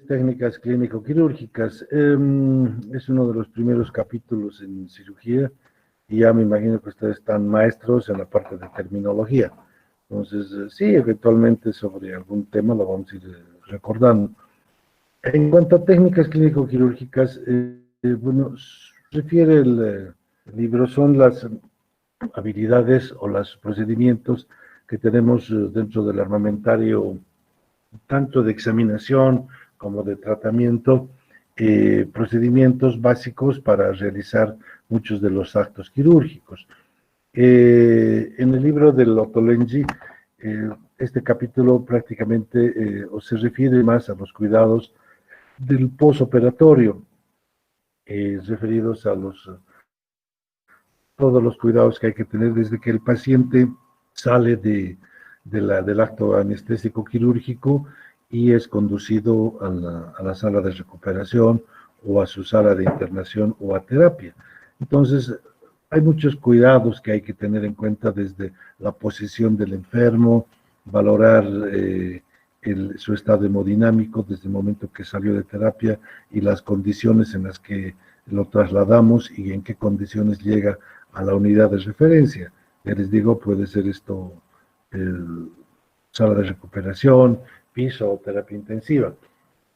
técnicas clínico-quirúrgicas. Es uno de los primeros capítulos en cirugía y ya me imagino que ustedes están maestros en la parte de terminología. Entonces, sí, eventualmente sobre algún tema lo vamos a ir recordando. En cuanto a técnicas clínico-quirúrgicas, bueno, refiere el libro, son las habilidades o los procedimientos que tenemos dentro del armamentario, tanto de examinación como de tratamiento, procedimientos básicos para realizar muchos de los actos quirúrgicos. En el libro del Ottolenghi, este capítulo prácticamente se refiere más a los cuidados del posoperatorio, referidos a todos los cuidados que hay que tener desde que el paciente sale del acto anestésico quirúrgico y es conducido a la sala de recuperación o a su sala de internación o a terapia. Entonces, hay muchos cuidados que hay que tener en cuenta desde la posición del enfermo, valorar su estado hemodinámico desde el momento que salió de terapia y las condiciones en las que lo trasladamos y en qué condiciones llega a la unidad de referencia. Ya les digo, puede ser esto sala de recuperación, piso o terapia intensiva.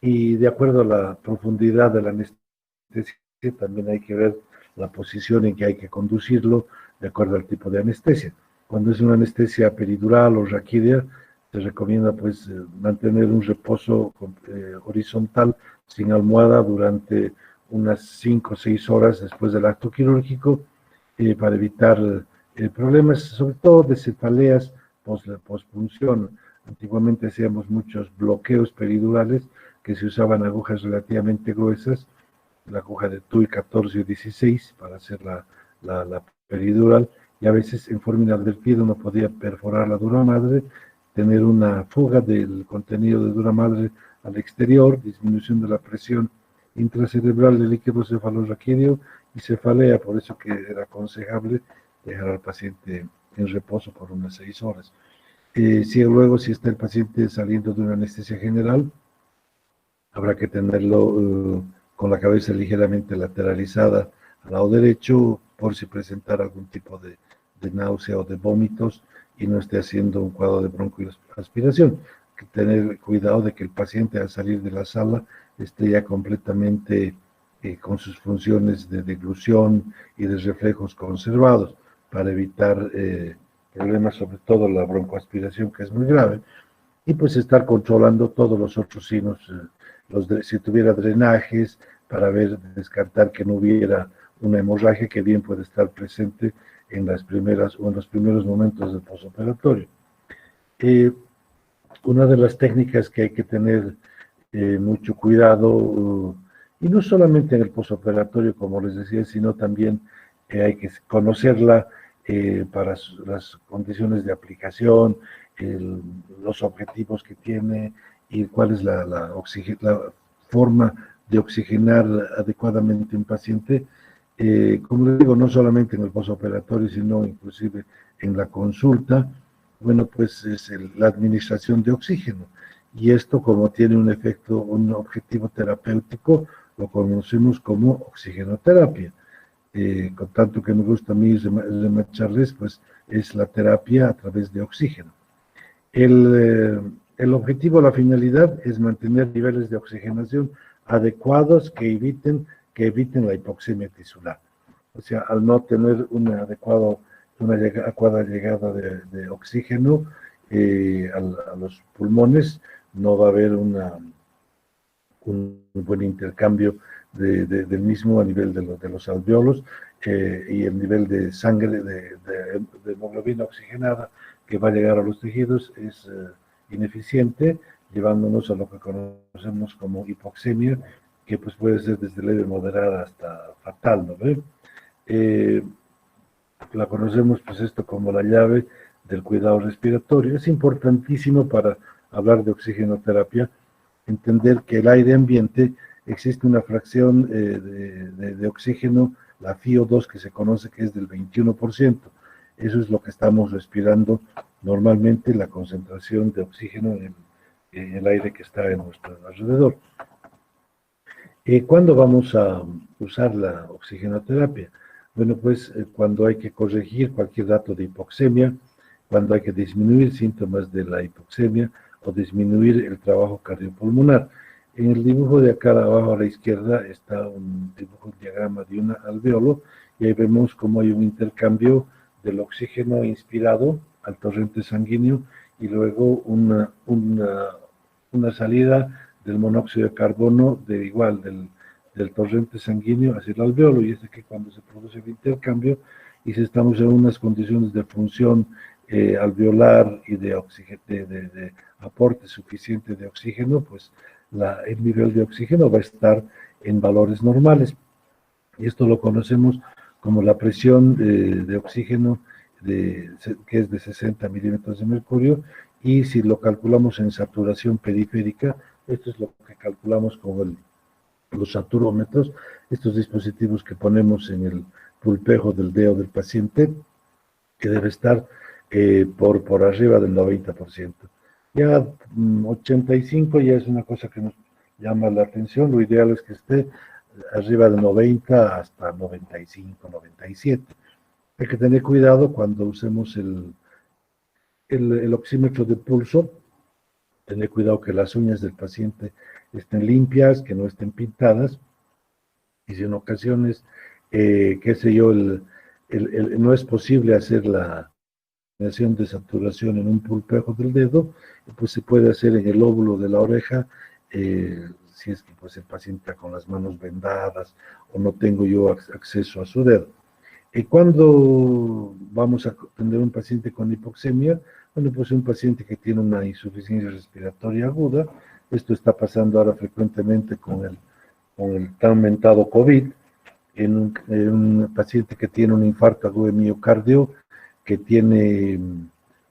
Y de acuerdo a la profundidad de la anestesia, también hay que ver la posición en que hay que conducirlo de acuerdo al tipo de anestesia. Cuando es una anestesia peridural o raquídea, se recomienda pues mantener un reposo horizontal sin almohada durante unas 5 o 6 horas después del acto quirúrgico, para evitar problemas, sobre todo de cefaleas postpunción. Antiguamente hacíamos muchos bloqueos peridurales que se usaban agujas relativamente gruesas, la aguja de TUI 14 o 16 para hacer la peridural, y a veces en forma inadvertida uno podía perforar la dura madre, tener una fuga del contenido de dura madre al exterior, disminución de la presión intracerebral del líquido cefalorraquídeo y cefalea, por eso que era aconsejable dejar al paciente en reposo por unas 6 horas. Si luego, si está el paciente saliendo de una anestesia general, habrá que tenerlo con la cabeza ligeramente lateralizada al lado derecho, por si presentara algún tipo de náusea o de vómitos y no esté haciendo un cuadro de broncoaspiración. Hay que tener cuidado de que el paciente al salir de la sala esté ya completamente con sus funciones de deglución y de reflejos conservados para evitar problemas, sobre todo la broncoaspiración, que es muy grave, y pues estar controlando todos los otros signos, si tuviera drenajes, para descartar que no hubiera una hemorragia que bien puede estar presente en las primeras o en los primeros momentos del posoperatorio. Una de las técnicas que hay que tener mucho cuidado, y no solamente en el posoperatorio, como les decía, sino también hay que conocerla para las condiciones de aplicación, los objetivos que tiene y cuál es la forma de oxigenar adecuadamente un paciente. Como les digo, no solamente en el posoperatorio, sino inclusive en la consulta. Bueno, pues es la administración de oxígeno. Y esto, como tiene un efecto, un objetivo terapéutico, lo conocemos como oxigenoterapia. Con tanto que me gusta a mí remacharles, pues es la terapia a través de oxígeno. El objetivo, la finalidad es mantener niveles de oxigenación adecuados que eviten la hipoxemia tisular. O sea, al no tener una adecuada llegada de oxígeno a los pulmones, no va a haber un buen intercambio del mismo a nivel de los alveolos, y el nivel de sangre, de hemoglobina oxigenada que va a llegar a los tejidos es ineficiente, llevándonos a lo que conocemos como hipoxemia, que pues puede ser desde leve, moderada hasta fatal, ¿no ve? La conocemos pues esto como la llave del cuidado respiratorio. Es importantísimo para hablar de oxigenoterapia entender que el aire ambiente existe una fracción de oxígeno, la FiO2, que se conoce que es del 21%. Eso es lo que estamos respirando normalmente, la concentración de oxígeno en el aire que está en nuestro alrededor. ¿Cuándo vamos a usar la oxigenoterapia? Bueno, pues cuando hay que corregir cualquier dato de hipoxemia, cuando hay que disminuir síntomas de la hipoxemia o disminuir el trabajo cardiopulmonar. En el dibujo de acá abajo a la izquierda está un dibujo, un diagrama de un alveolo, y ahí vemos cómo hay un intercambio del oxígeno inspirado al torrente sanguíneo y luego una salida del monóxido de carbono del torrente sanguíneo hacia el alveolo, y es que cuando se produce el intercambio y si estamos en unas condiciones de función alveolar y de aporte suficiente de oxígeno, pues el nivel de oxígeno va a estar en valores normales. Y esto lo conocemos como la presión de oxígeno que es de 60 milímetros de mercurio, y si lo calculamos en saturación periférica, esto es lo que calculamos con los saturómetros, estos dispositivos que ponemos en el pulpejo del dedo del paciente, que debe estar por arriba del 90%. Ya 85 ya es una cosa que nos llama la atención, lo ideal es que esté arriba de 90 hasta 95, 97. Hay que tener cuidado cuando usemos el oxímetro de pulso, tener cuidado que las uñas del paciente estén limpias, que no estén pintadas, y si en ocasiones, qué sé yo, no es posible hacer la de saturación en un pulpejo del dedo, pues se puede hacer en el lóbulo de la oreja, si es que pues el paciente está con las manos vendadas o no tengo yo acceso a su dedo. ¿Cuándo vamos a tener un paciente con hipoxemia? Bueno, pues un paciente que tiene una insuficiencia respiratoria aguda. Esto está pasando ahora frecuentemente con el tan mentado COVID, en un paciente que tiene un infarto agudo de miocardio, que tiene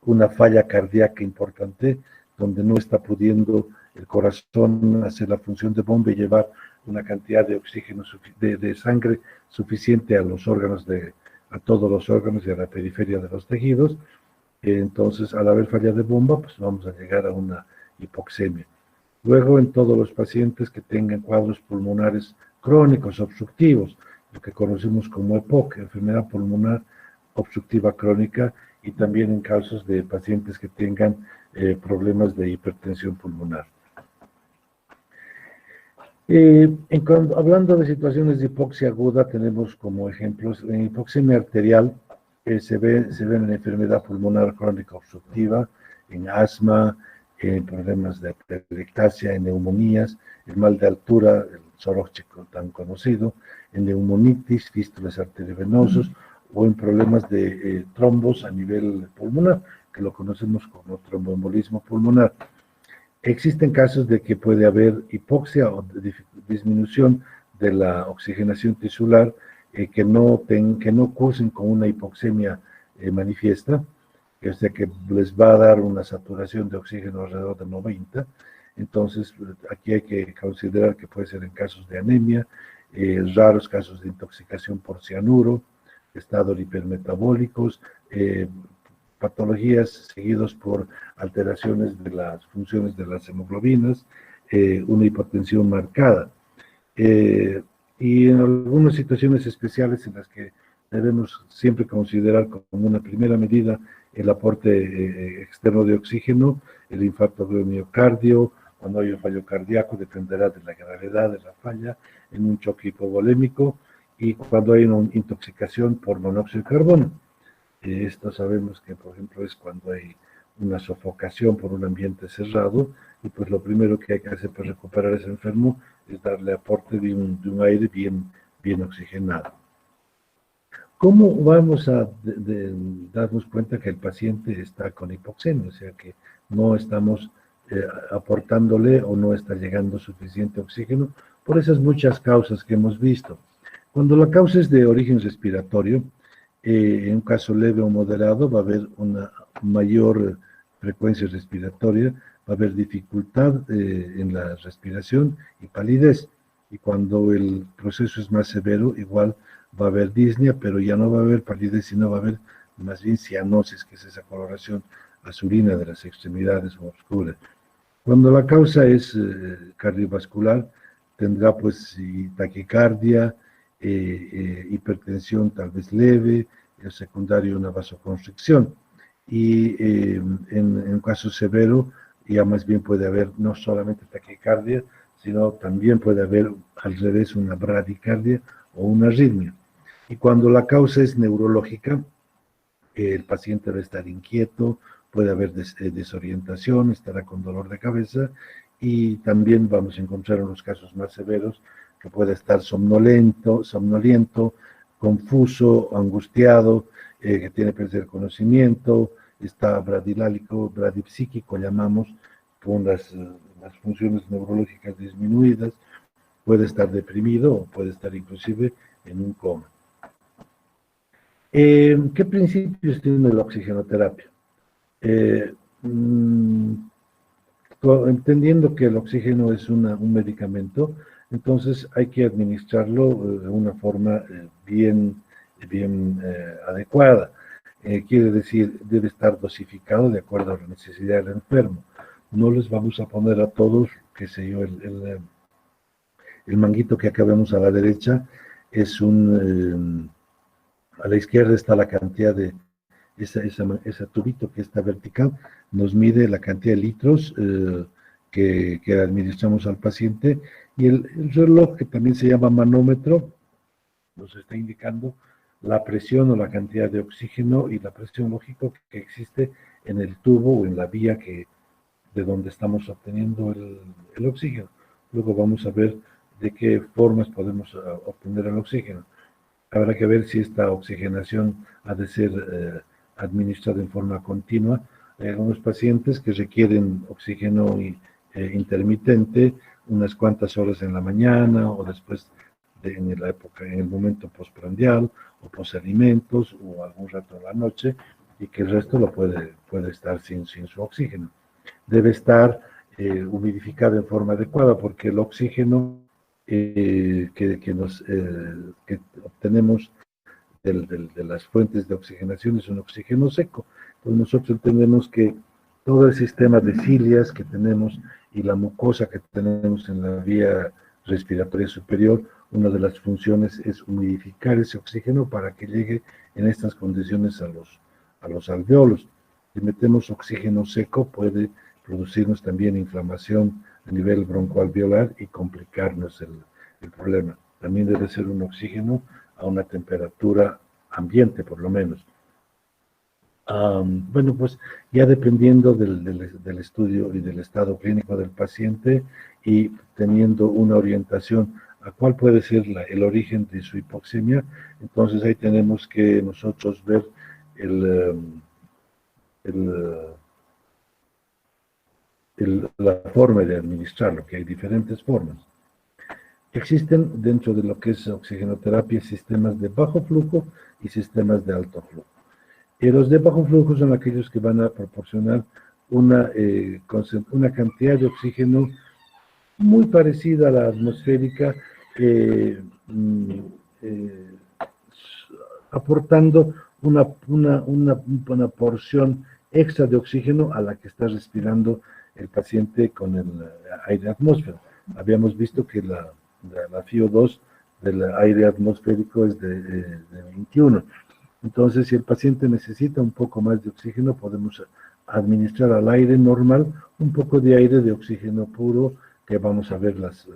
una falla cardíaca importante, donde no está pudiendo el corazón hacer la función de bomba y llevar una cantidad de oxígeno, de sangre suficiente a los órganos, a todos los órganos y a la periferia de los tejidos. Entonces, al haber falla de bomba, pues vamos a llegar a una hipoxemia. Luego, en todos los pacientes que tengan cuadros pulmonares crónicos obstructivos, lo que conocemos como EPOC, enfermedad pulmonar obstructiva crónica, y también en casos de pacientes que tengan problemas de hipertensión pulmonar. Hablando de situaciones de hipoxia aguda, tenemos como ejemplos en hipoxemia arterial, se ve en la enfermedad pulmonar crónica obstructiva, en asma, en problemas de atelectasia, en neumonías, el mal de altura, el soróxico tan conocido, en neumonitis, fístulas arteriovenosos, o en problemas de trombos a nivel pulmonar, que lo conocemos como tromboembolismo pulmonar. Existen casos de que puede haber hipoxia o disminución de la oxigenación tisular que no cursen con una hipoxemia manifiesta, o sea que les va a dar una saturación de oxígeno alrededor de 90. Entonces, aquí hay que considerar que puede ser en casos de anemia, raros casos de intoxicación por cianuro, estados hipermetabólicos, patologías seguidos por alteraciones de las funciones de las hemoglobinas, una hipotensión marcada. Y en algunas situaciones especiales en las que debemos siempre considerar como una primera medida el aporte externo de oxígeno, el infarto de miocardio, cuando hay un fallo cardíaco, dependerá de la gravedad de la falla, en un choque hipovolémico, y cuando hay una intoxicación por monóxido de carbono. Esto sabemos que, por ejemplo, es cuando hay una sofocación por un ambiente cerrado, y pues lo primero que hay que hacer para recuperar a ese enfermo es darle aporte de un aire bien oxigenado. ¿Cómo vamos a darnos cuenta que el paciente está con hipoxemia? O sea, que no estamos aportándole o no está llegando suficiente oxígeno por esas muchas causas que hemos visto. Cuando la causa es de origen respiratorio, en un caso leve o moderado va a haber una mayor frecuencia respiratoria, va a haber dificultad en la respiración y palidez. Y cuando el proceso es más severo, igual va a haber disnea, pero ya no va a haber palidez, sino va a haber más bien cianosis, que es esa coloración azulina de las extremidades o oscura. Cuando la causa es cardiovascular, tendrá pues taquicardia, hipertensión tal vez leve, el secundario una vasoconstricción. Y en un caso severo ya más bien puede haber no solamente taquicardia, sino también puede haber al revés una bradicardia o una arritmia. Y cuando la causa es neurológica, el paciente va a estar inquieto, puede haber desorientación, estará con dolor de cabeza y también vamos a encontrar en los casos más severos que puede estar somnoliento, confuso, angustiado, que tiene pérdida del conocimiento, está bradilálico, bradipsíquico, llamamos, con las funciones neurológicas disminuidas, puede estar deprimido o puede estar inclusive en un coma. ¿Qué principios tiene la oxigenoterapia? Entendiendo que el oxígeno es un medicamento, entonces hay que administrarlo de una forma bien adecuada. Quiere decir, debe estar dosificado de acuerdo a la necesidad del enfermo. No les vamos a poner a todos, qué sé yo, el manguito que acá vemos a la derecha es a la izquierda está la cantidad de ese tubito que está vertical, nos mide la cantidad de litros que administramos al paciente, y el reloj, que también se llama manómetro, nos está indicando la presión o la cantidad de oxígeno y la presión lógico que existe en el tubo o en la vía de donde estamos obteniendo el oxígeno. Luego vamos a ver de qué formas podemos obtener el oxígeno. Habrá que ver si esta oxigenación ha de ser administrada en forma continua. Hay algunos pacientes que requieren oxígeno intermitente, unas cuantas horas en la mañana o después en la época, en el momento postprandial o posalimentos o algún rato en la noche, y que el resto lo puede estar sin su oxígeno. Debe estar humidificado en forma adecuada, porque el oxígeno que obtenemos de las fuentes de oxigenación es un oxígeno seco. Entonces nosotros entendemos que todo el sistema de cilias que tenemos y la mucosa que tenemos en la vía respiratoria superior, una de las funciones es humidificar ese oxígeno para que llegue en estas condiciones a los alveolos. Si metemos oxígeno seco, puede producirnos también inflamación a nivel broncoalveolar y complicarnos el problema. También debe ser un oxígeno a una temperatura ambiente, por lo menos. Bueno, pues ya dependiendo del estudio y del estado clínico del paciente y teniendo una orientación a cuál puede ser el origen de su hipoxemia, entonces ahí tenemos que nosotros ver la forma de administrarlo, que hay diferentes formas. Existen dentro de lo que es oxigenoterapia sistemas de bajo flujo y sistemas de alto flujo. Los de bajo flujo son aquellos que van a proporcionar una cantidad de oxígeno muy parecida a la atmosférica, aportando una porción extra de oxígeno a la que está respirando el paciente con el aire atmósfera. Habíamos visto que la FiO2 del aire atmosférico es de 21. Entonces, si el paciente necesita un poco más de oxígeno, podemos administrar al aire normal un poco de aire de oxígeno puro, que vamos a ver las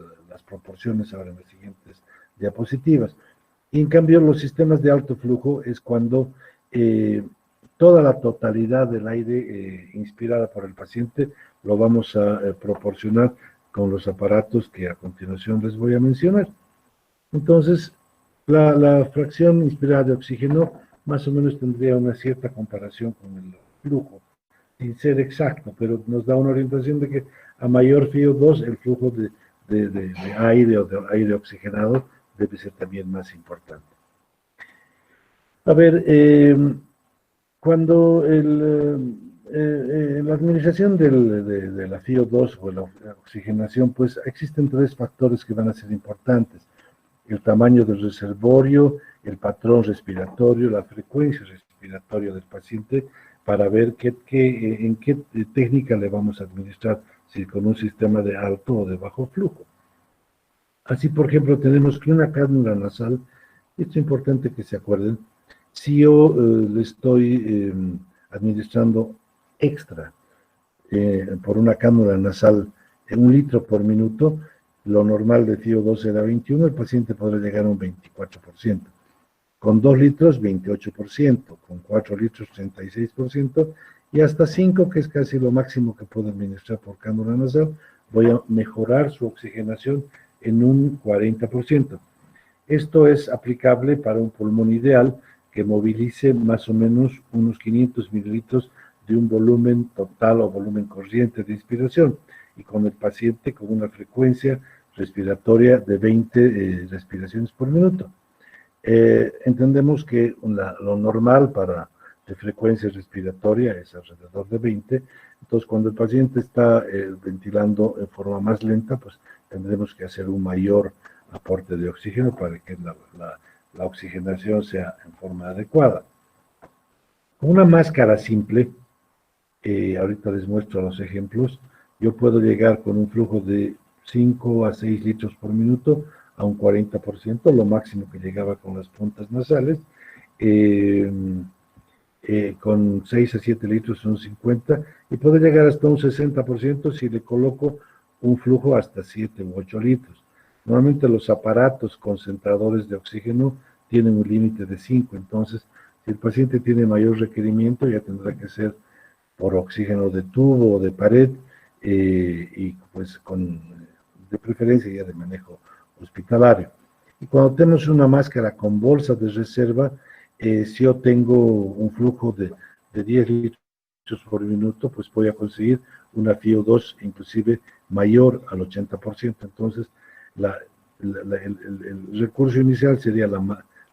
proporciones ahora en las siguientes diapositivas. Y en cambio, los sistemas de alto flujo es cuando toda la totalidad del aire inspirada por el paciente lo vamos a proporcionar con los aparatos que a continuación les voy a mencionar. Entonces, la fracción inspirada de oxígeno más o menos tendría una cierta comparación con el flujo, sin ser exacto, pero nos da una orientación de que a mayor FiO2 el flujo de aire o de aire oxigenado debe ser también más importante. A ver, cuando la administración de la FiO2 o la oxigenación, pues existen tres factores que van a ser importantes: el tamaño del reservorio, el patrón respiratorio, la frecuencia respiratoria del paciente, para ver en qué técnica le vamos a administrar, si con un sistema de alto o de bajo flujo. Así, por ejemplo, tenemos que una cánula nasal, esto es importante que se acuerden, si yo le estoy administrando extra por una cánula nasal en 1 litro por minuto, lo normal de FiO2 era 21, el paciente podrá llegar a un 24%. Con 2 litros, 28%, con 4 litros, 36%, y hasta 5, que es casi lo máximo que puedo administrar por cánula nasal, voy a mejorar su oxigenación en un 40%. Esto es aplicable para un pulmón ideal que movilice más o menos unos 500 mililitros de un volumen total o volumen corriente de inspiración, y con el paciente con una frecuencia respiratoria de 20 respiraciones por minuto. Entendemos que lo normal de frecuencia respiratoria es alrededor de 20, entonces cuando el paciente está ventilando en forma más lenta, pues tendremos que hacer un mayor aporte de oxígeno para que la oxigenación sea en forma adecuada. Con una máscara simple, ahorita les muestro los ejemplos, yo puedo llegar con un flujo de 5 a 6 litros por minuto a un 40%, lo máximo que llegaba con las puntas nasales, con 6 a 7 litros son 50, y puede llegar hasta un 60% si le coloco un flujo hasta 7 u 8 litros. Normalmente los aparatos concentradores de oxígeno tienen un límite de 5, entonces si el paciente tiene mayor requerimiento ya tendrá que ser por oxígeno de tubo o de pared, y pues de preferencia ya de manejo hospitalario. Y cuando tenemos una máscara con bolsa de reserva, si yo tengo un flujo de 10 litros por minuto, pues voy a conseguir una FiO2 inclusive mayor al 80%. Entonces, el recurso inicial sería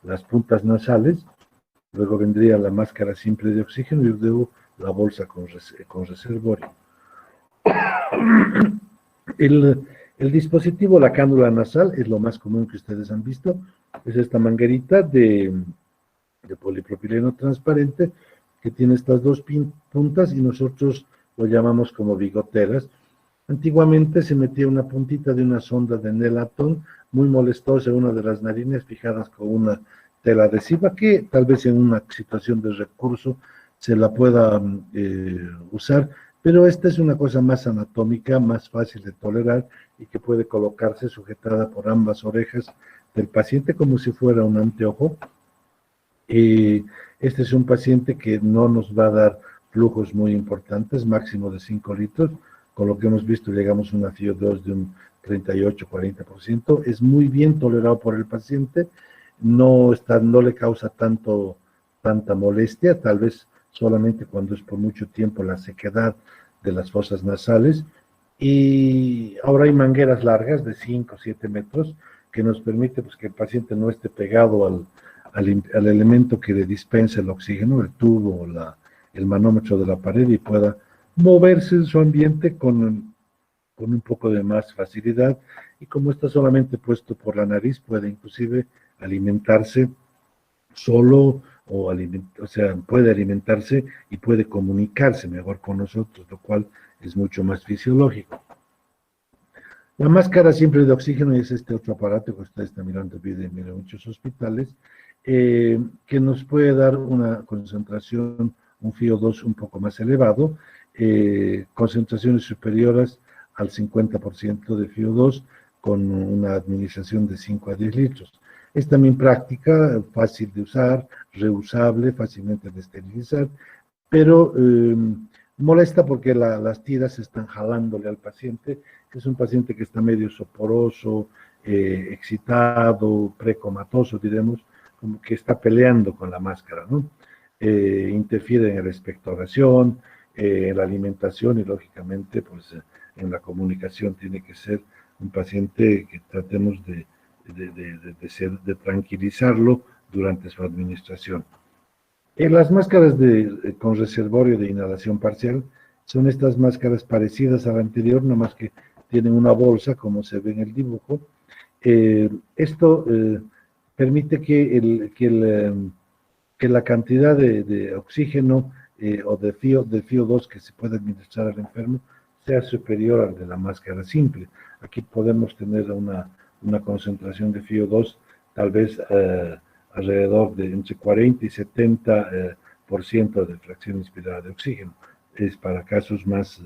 las puntas nasales, luego vendría la máscara simple de oxígeno y luego la bolsa con reservorio. El dispositivo, la cánula nasal, es lo más común que ustedes han visto. Es esta manguerita de polipropileno transparente que tiene estas dos puntas y nosotros lo llamamos como bigoteras. Antiguamente se metía una puntita de una sonda de Nelatón muy molestosa en una de las narinas fijadas con una tela adhesiva que tal vez en una situación de recurso se la pueda usar, pero esta es una cosa más anatómica, más fácil de tolerar y que puede colocarse sujetada por ambas orejas del paciente como si fuera un anteojo. Este es un paciente que no nos va a dar flujos muy importantes, máximo de 5 litros, con lo que hemos visto llegamos a una FiO2 de un 38-40%, es muy bien tolerado por el paciente, no le causa tanta molestia, tal vez solamente cuando es por mucho tiempo la sequedad de las fosas nasales, y ahora hay mangueras largas de 5 o 7 metros que nos permite pues, que el paciente no esté pegado al elemento que le dispensa el oxígeno, el tubo o el manómetro de la pared, y pueda moverse en su ambiente con un poco de más facilidad, y como está solamente puesto por la nariz, puede inclusive alimentarse solo, o sea, puede alimentarse y puede comunicarse mejor con nosotros, lo cual es mucho más fisiológico. La máscara simple de oxígeno es este otro aparato que ustedes están mirando el video en muchos hospitales, que nos puede dar una concentración, un FiO2 un poco más elevado, concentraciones superiores al 50% de FiO2 con una administración de 5 a 10 litros. Es también práctica, fácil de usar, reusable, fácilmente de esterilizar, pero molesta porque las tiras están jalándole al paciente, que es un paciente que está medio soporoso, excitado, precomatoso, diremos, como que está peleando con la máscara, ¿no? Interfiere en la expectoración, en la alimentación y lógicamente pues en la comunicación. Tiene que ser un paciente que tratemos de tranquilizarlo durante su administración. Las máscaras con reservorio de inhalación parcial son estas máscaras parecidas a la anterior, nada más que tienen una bolsa, como se ve en el dibujo. Esto permite que la cantidad de oxígeno o de FiO2 que se puede administrar al enfermo sea superior al de la máscara simple. Aquí podemos tener una concentración de FiO2 tal vez alrededor de entre 40 y 70% de fracción inspirada de oxígeno. Es para casos más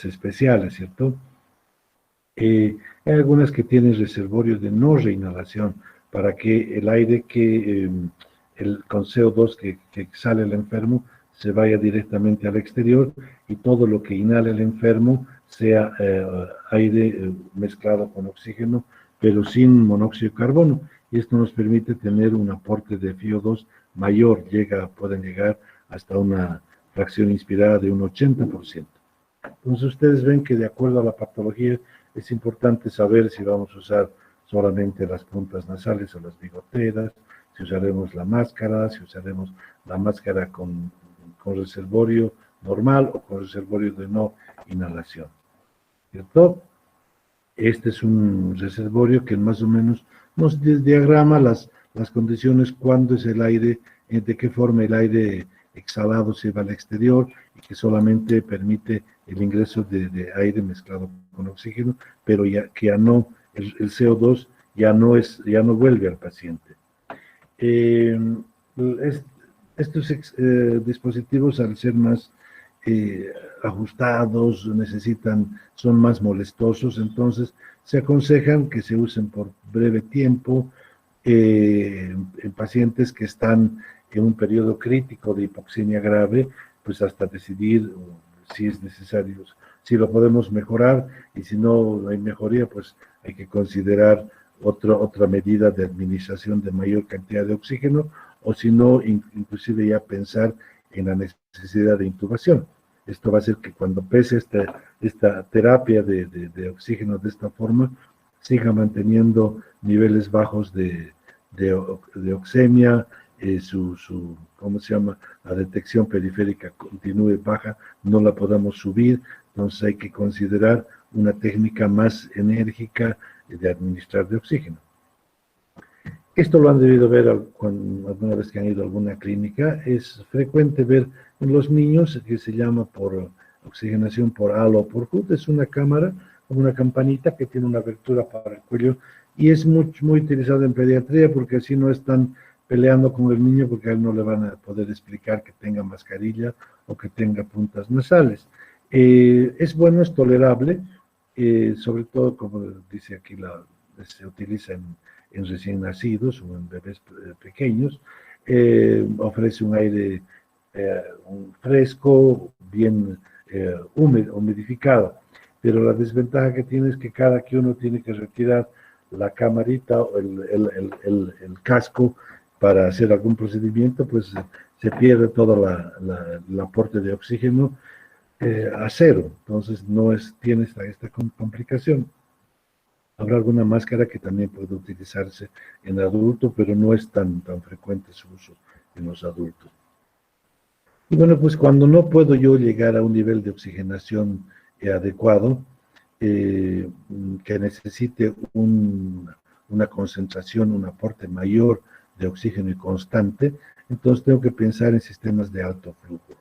especiales, ¿cierto? Hay algunas que tienen reservorios de no reinhalación para que el aire con CO2 que sale el enfermo se vaya directamente al exterior y todo lo que inhale el enfermo sea aire mezclado con oxígeno, pero sin monóxido de carbono. Y esto nos permite tener un aporte de FiO2 mayor, pueden llegar hasta una fracción inspirada de un 80%. Entonces ustedes ven que de acuerdo a la patología es importante saber si vamos a usar solamente las puntas nasales o las bigoteras, si usaremos la máscara, si usaremos la máscara con reservorio normal o con reservorio de no inhalación, ¿cierto? Este es un reservorio que más o menos nos diagrama las condiciones cuando es el aire, de qué forma el aire exhalado se va al exterior y que solamente permite el ingreso de aire mezclado con oxígeno, pero que ya no, el CO2 ya no vuelve al paciente. Estos dispositivos, al ser más ajustados, son más molestosos, entonces se aconsejan que se usen por breve tiempo en pacientes que están en un periodo crítico de hipoxemia grave, pues hasta decidir si es necesario, si lo podemos mejorar, y si no hay mejoría, pues hay que considerar otra medida de administración de mayor cantidad de oxígeno, o si no, inclusive ya pensar en la necesidad de intubación. Esto va a hacer que cuando pese esta terapia de oxígeno de esta forma, siga manteniendo niveles bajos de oxemia, ¿cómo se llama? La detección periférica continúe baja, no la podamos subir, entonces hay que considerar una técnica más enérgica de administrar de oxígeno. Esto lo han debido ver alguna vez que han ido a alguna clínica. Es frecuente ver en los niños que se llama por oxigenación por halo o por HUD. Es una cámara, como una campanita que tiene una abertura para el cuello y es muy utilizado en pediatría porque así no están peleando con el niño porque a él no le van a poder explicar que tenga mascarilla o que tenga puntas nasales. Es bueno, es tolerable, sobre todo como dice aquí, se utiliza en recién nacidos o en bebés pequeños, ofrece un aire fresco, bien húmedo, humidificado, pero la desventaja que tiene es que cada que uno tiene que retirar la camarita o el casco para hacer algún procedimiento, pues se pierde todo el aporte de oxígeno a cero, entonces tiene esta complicación. Habrá alguna máscara que también puede utilizarse en adulto, pero no es tan frecuente su uso en los adultos. Y bueno, pues cuando no puedo yo llegar a un nivel de oxigenación adecuado, que necesite una concentración, un aporte mayor de oxígeno y constante, entonces tengo que pensar en sistemas de alto flujo.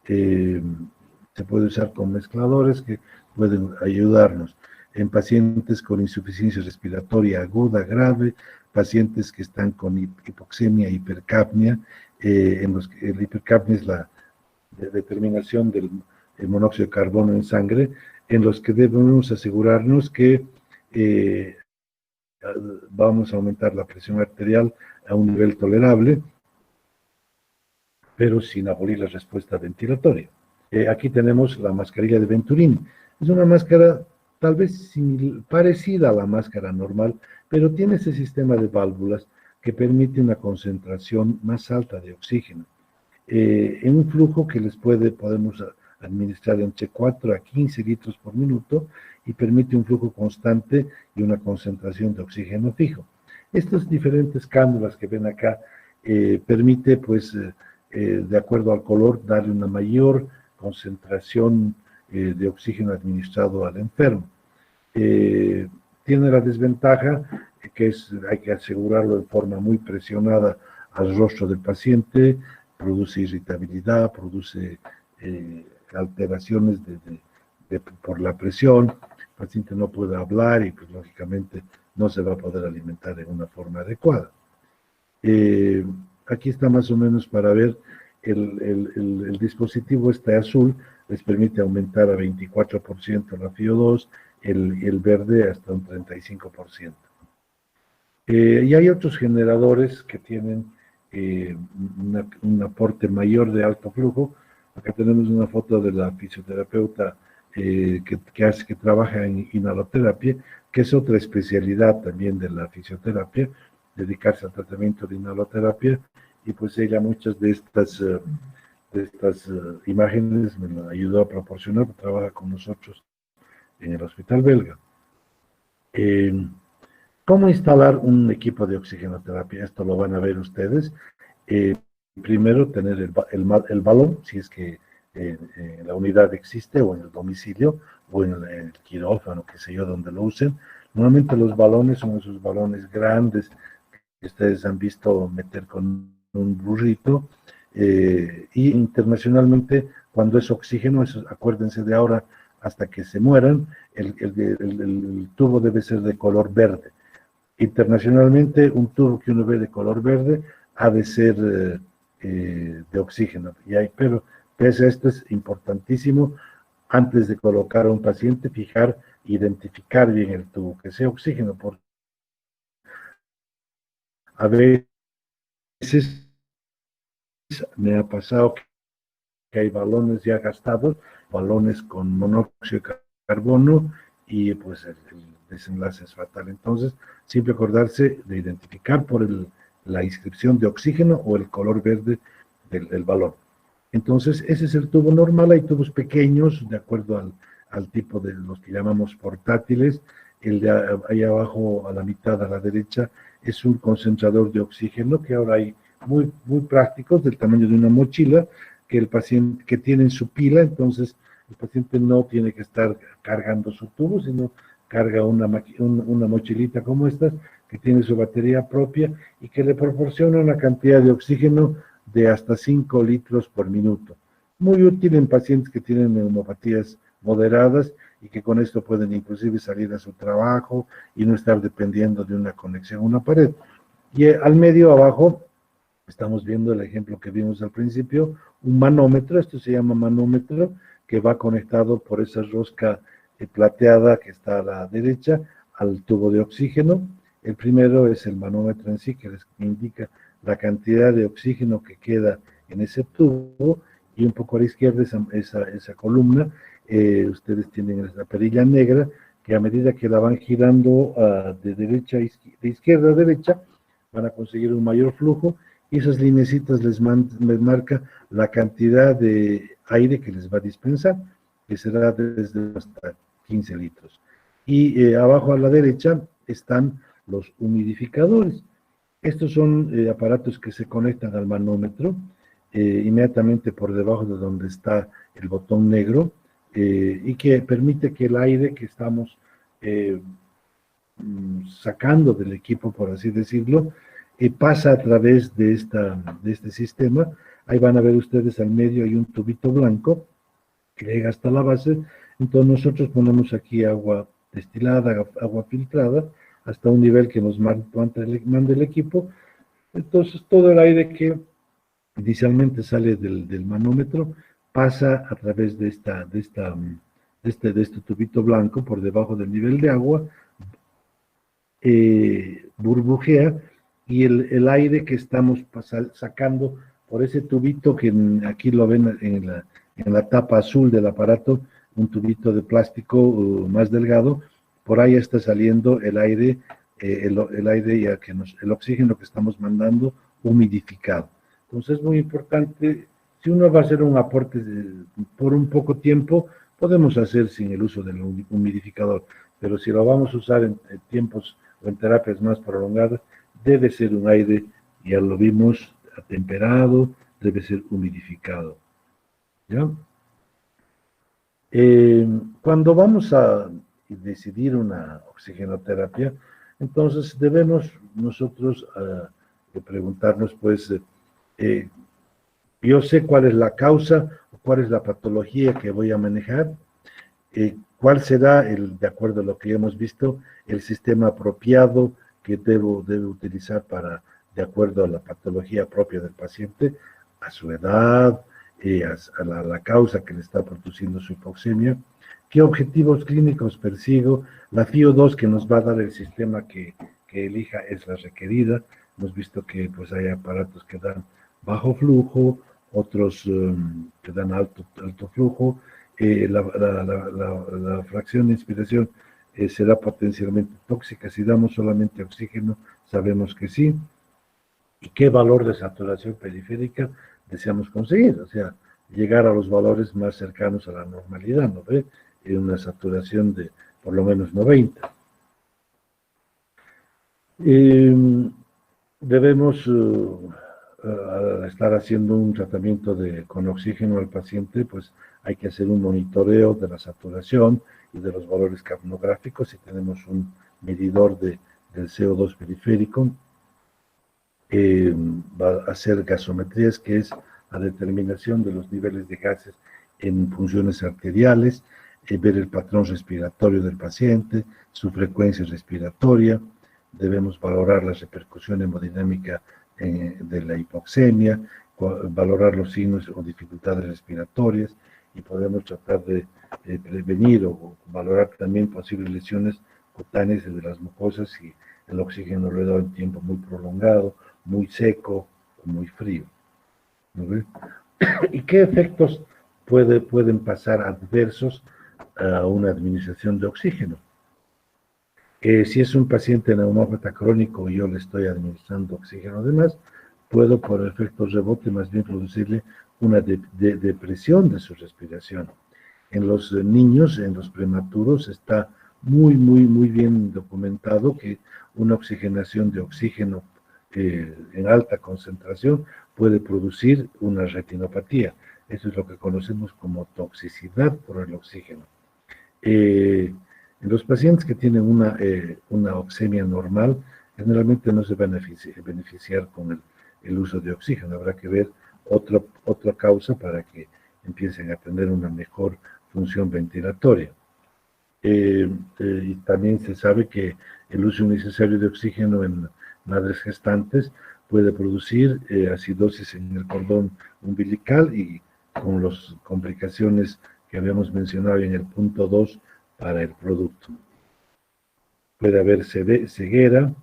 Se puede usar con mezcladores que pueden ayudarnos en pacientes con insuficiencia respiratoria aguda, grave, pacientes que están con hipoxemia, hipercapnia, en los que la hipercapnia es la determinación del monóxido de carbono en sangre, en los que debemos asegurarnos que vamos a aumentar la presión arterial a un nivel tolerable, pero sin abolir la respuesta ventilatoria. Aquí tenemos la mascarilla de Venturini. Es una máscara tal vez parecida a la máscara normal, pero tiene ese sistema de válvulas que permite una concentración más alta de oxígeno. En un flujo que podemos administrar entre 4 a 15 litros por minuto y permite un flujo constante y una concentración de oxígeno fijo. Estas diferentes cánulas que ven acá permite, pues, de acuerdo al color, darle una mayor concentración de oxígeno administrado al enfermo. Tiene la desventaja que hay que asegurarlo de forma muy presionada al rostro del paciente, produce irritabilidad, produce alteraciones por la presión, el paciente no puede hablar y pues lógicamente no se va a poder alimentar de una forma adecuada. Aquí está más o menos para ver, el dispositivo este azul les permite aumentar a 24% la FiO2, el verde hasta un 35%. Y hay otros generadores que tienen un aporte mayor de alto flujo. Acá tenemos una foto de la fisioterapeuta que trabaja en inhaloterapia, que es otra especialidad también de la fisioterapia, dedicarse al tratamiento de inhaloterapia, y pues ella muchas de estas imágenes me las ayudó a proporcionar, trabaja con nosotros en el hospital belga. ¿Cómo instalar un equipo de oxigenoterapia? Esto lo van a ver ustedes. Primero, tener el balón, si es que la unidad existe, o en el domicilio, o en el quirófano, qué sé yo, donde lo usen. Normalmente los balones son esos balones grandes que ustedes han visto meter con un burrito. Y internacionalmente, cuando es oxígeno, acuérdense de ahora, hasta que se mueran, el tubo debe ser de color verde. Internacionalmente, un tubo que uno ve de color verde ha de ser de oxígeno. Pero pese a esto, es importantísimo, antes de colocar a un paciente, identificar bien el tubo, que sea oxígeno, porque a veces me ha pasado que hay balones ya gastados, balones con monóxido de carbono, y pues el desenlace es fatal. Entonces, siempre acordarse de identificar por la inscripción de oxígeno o el color verde del balón. Entonces, ese es el tubo normal. Hay tubos pequeños, de acuerdo al tipo de los que llamamos portátiles. El de ahí abajo, a la mitad, a la derecha, es un concentrador de oxígeno, que ahora hay muy, muy prácticos, del tamaño de una mochila, que el paciente, que tienen su pila. Entonces el paciente no tiene que estar cargando su tubo, sino carga una mochilita como estas, que tiene su batería propia y que le proporciona una cantidad de oxígeno de hasta 5 litros por minuto. Muy útil en pacientes que tienen neumopatías moderadas y que con esto pueden inclusive salir a su trabajo y no estar dependiendo de una conexión a una pared. Y al medio, abajo, estamos viendo el ejemplo que vimos al principio, un manómetro. Esto se llama manómetro, que va conectado por esa rosca plateada que está a la derecha al tubo de oxígeno. El primero es el manómetro en sí, que les indica la cantidad de oxígeno que queda en ese tubo, y un poco a la izquierda esa columna. Ustedes tienen la perilla negra, que a medida que la van girando de izquierda a derecha, van a conseguir un mayor flujo, y esas lineecitas les marca la cantidad de aire que les va a dispensar, que será desde hasta 15 litros. Y abajo a la derecha están los humidificadores. Estos son aparatos que se conectan al manómetro, inmediatamente por debajo de donde está el botón negro, y que permite que el aire que estamos sacando del equipo, por así decirlo, pasa a través de este sistema. Ahí van a ver ustedes, al medio hay un tubito blanco que llega hasta la base. Entonces nosotros ponemos aquí agua destilada, agua filtrada, hasta un nivel que nos manda el equipo. Entonces todo el aire que inicialmente sale del manómetro pasa a través de este tubito blanco por debajo del nivel de agua, burbujea, y el aire que estamos sacando por ese tubito, que aquí lo ven en la tapa azul del aparato, un tubito de plástico más delgado, por ahí está saliendo el aire, el oxígeno que estamos mandando humidificado. Entonces es muy importante. Si uno va a hacer un aporte por un poco tiempo, podemos hacer sin el uso del humidificador, pero si lo vamos a usar en tiempos o en terapias más prolongadas, debe ser un aire, ya lo vimos, atemperado, debe ser humidificado. ¿Ya? Cuando vamos a decidir una oxigenoterapia, entonces debemos nosotros preguntarnos, pues, yo sé cuál es la causa o cuál es la patología que voy a manejar, ¿Cuál será, de acuerdo a lo que hemos visto, el sistema apropiado que debe utilizar de acuerdo a la patología propia del paciente, a su edad, a la causa que le está produciendo su hipoxemia? ¿Qué objetivos clínicos persigo? La FIO2 que nos va a dar el sistema que elija es la requerida. Hemos visto que pues, hay aparatos que dan bajo flujo, otros que dan alto flujo. La fracción de inspiración será potencialmente tóxica. Si damos solamente oxígeno, sabemos que sí. ¿Y qué valor de saturación periférica deseamos conseguir? O sea, llegar a los valores más cercanos a la normalidad, ¿no ve? En una saturación de por lo menos 90. Debemos estar haciendo un tratamiento con oxígeno al paciente, pues hay que hacer un monitoreo de la saturación y de los valores capnográficos. Si tenemos un medidor del CO2 periférico, va a hacer gasometrías, que es la determinación de los niveles de gases en funciones arteriales, ver el patrón respiratorio del paciente, su frecuencia respiratoria. Debemos valorar la repercusión hemodinámica de la hipoxemia, valorar los signos o dificultades respiratorias, y podemos tratar de prevenir o valorar también posibles lesiones cutáneas de las mucosas si el oxígeno lo he dado en tiempo muy prolongado, muy seco o muy frío. ¿No? ¿Y qué efectos pueden pasar adversos a una administración de oxígeno? Si es un paciente neumópata crónico y yo le estoy administrando oxígeno además, puedo por efectos rebote más bien producirle una depresión de su respiración. En los niños, en los prematuros, está muy bien documentado que una oxigenación de oxígeno en alta concentración puede producir una retinopatía. Eso es lo que conocemos como toxicidad por el oxígeno. En los pacientes que tienen una oxemia normal, generalmente no se van a beneficiar con el uso de oxígeno. Habrá que ver otra causa para que empiecen a tener una mejor función ventilatoria. Y también se sabe que el uso innecesario de oxígeno en madres gestantes puede producir acidosis en el cordón umbilical y con las complicaciones que habíamos mencionado en el punto 2 para el producto. Puede haber ceguera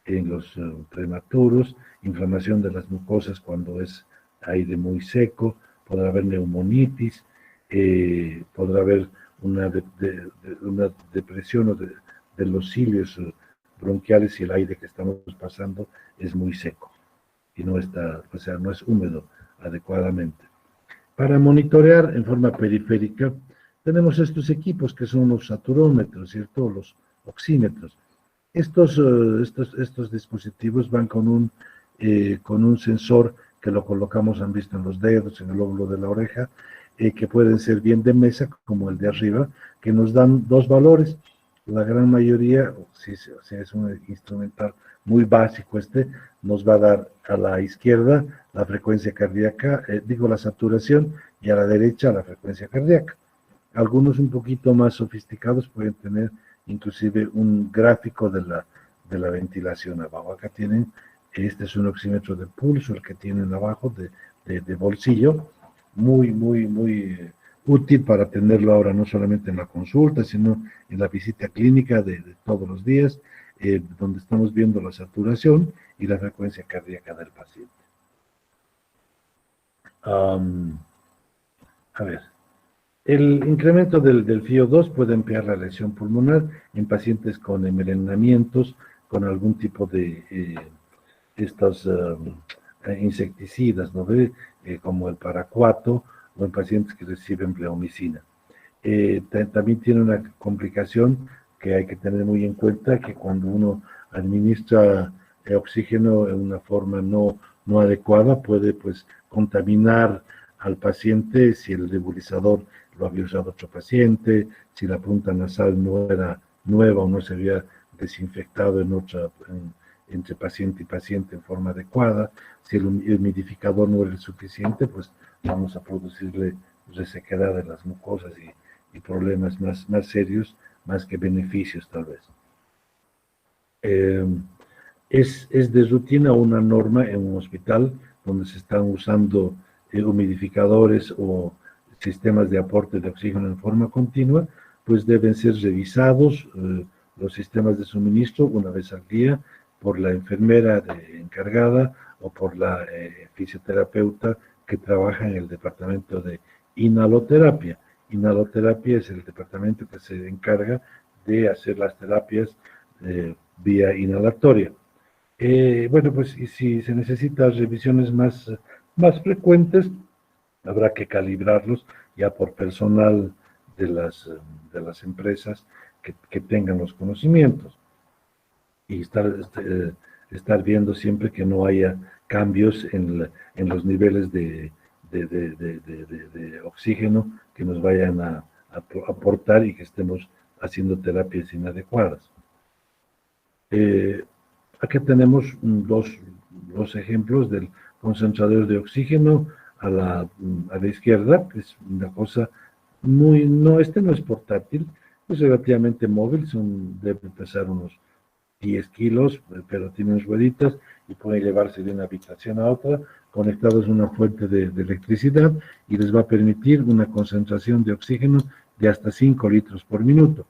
en los prematuros, inflamación de las mucosas cuando es aire muy seco, podrá haber neumonitis, podrá haber una depresión de los cilios bronquiales si el aire que estamos pasando es muy seco y no está, o sea, no es húmedo adecuadamente. Para monitorear en forma periférica, tenemos estos equipos que son los saturómetros, ¿cierto? Los oxímetros. Estos dispositivos van con un sensor que lo colocamos, han visto, en los dedos, en el lóbulo de la oreja, que pueden ser bien de mesa, como el de arriba, que nos dan dos valores. La gran mayoría, si es un instrumental muy básico nos va a dar a la izquierda la frecuencia cardíaca, la saturación, y a la derecha la frecuencia cardíaca. Algunos un poquito más sofisticados pueden tener inclusive un gráfico de la ventilación abajo. Acá tienen, este es un oxímetro de pulso, el que tienen abajo de bolsillo, muy útil para tenerlo ahora no solamente en la consulta, sino en la visita clínica de todos los días, donde estamos viendo la saturación y la frecuencia cardíaca del paciente. A ver, el incremento del FIO2 puede empeorar la lesión pulmonar en pacientes con envenenamientos, con algún tipo de estos insecticidas, ¿no ve? Como el paraquato, o en pacientes que reciben bleomicina. También tiene una complicación que hay que tener muy en cuenta, que cuando uno administra oxígeno en una forma no adecuada, puede pues contaminar al paciente si el nebulizador lo había usado otro paciente, si la punta nasal no era nueva o no se había desinfectado entre paciente y paciente en forma adecuada, si el humidificador no era suficiente, pues vamos a producirle resequedad de las mucosas y problemas más serios, más que beneficios tal vez. Es de rutina una norma en un hospital donde se están usando humidificadores o sistemas de aporte de oxígeno en forma continua, pues deben ser revisados los sistemas de suministro una vez al día por la enfermera encargada o por la fisioterapeuta que trabaja en el departamento de inhaloterapia. Inhaloterapia es el departamento que se encarga de hacer las terapias vía inhalatoria. Bueno, pues y si se necesitan revisiones más frecuentes, habrá que calibrarlos ya por personal de las empresas que tengan los conocimientos y estar viendo siempre que no haya cambios en los niveles de oxígeno que nos vayan a aportar y que estemos haciendo terapias inadecuadas. Aquí tenemos dos ejemplos del concentrador de oxígeno a la izquierda, que es una cosa este no es portátil, es relativamente móvil, debe pesar unos 10 kilos, pero tiene rueditas y puede llevarse de una habitación a otra, conectados a una fuente de electricidad y les va a permitir una concentración de oxígeno de hasta 5 litros por minuto.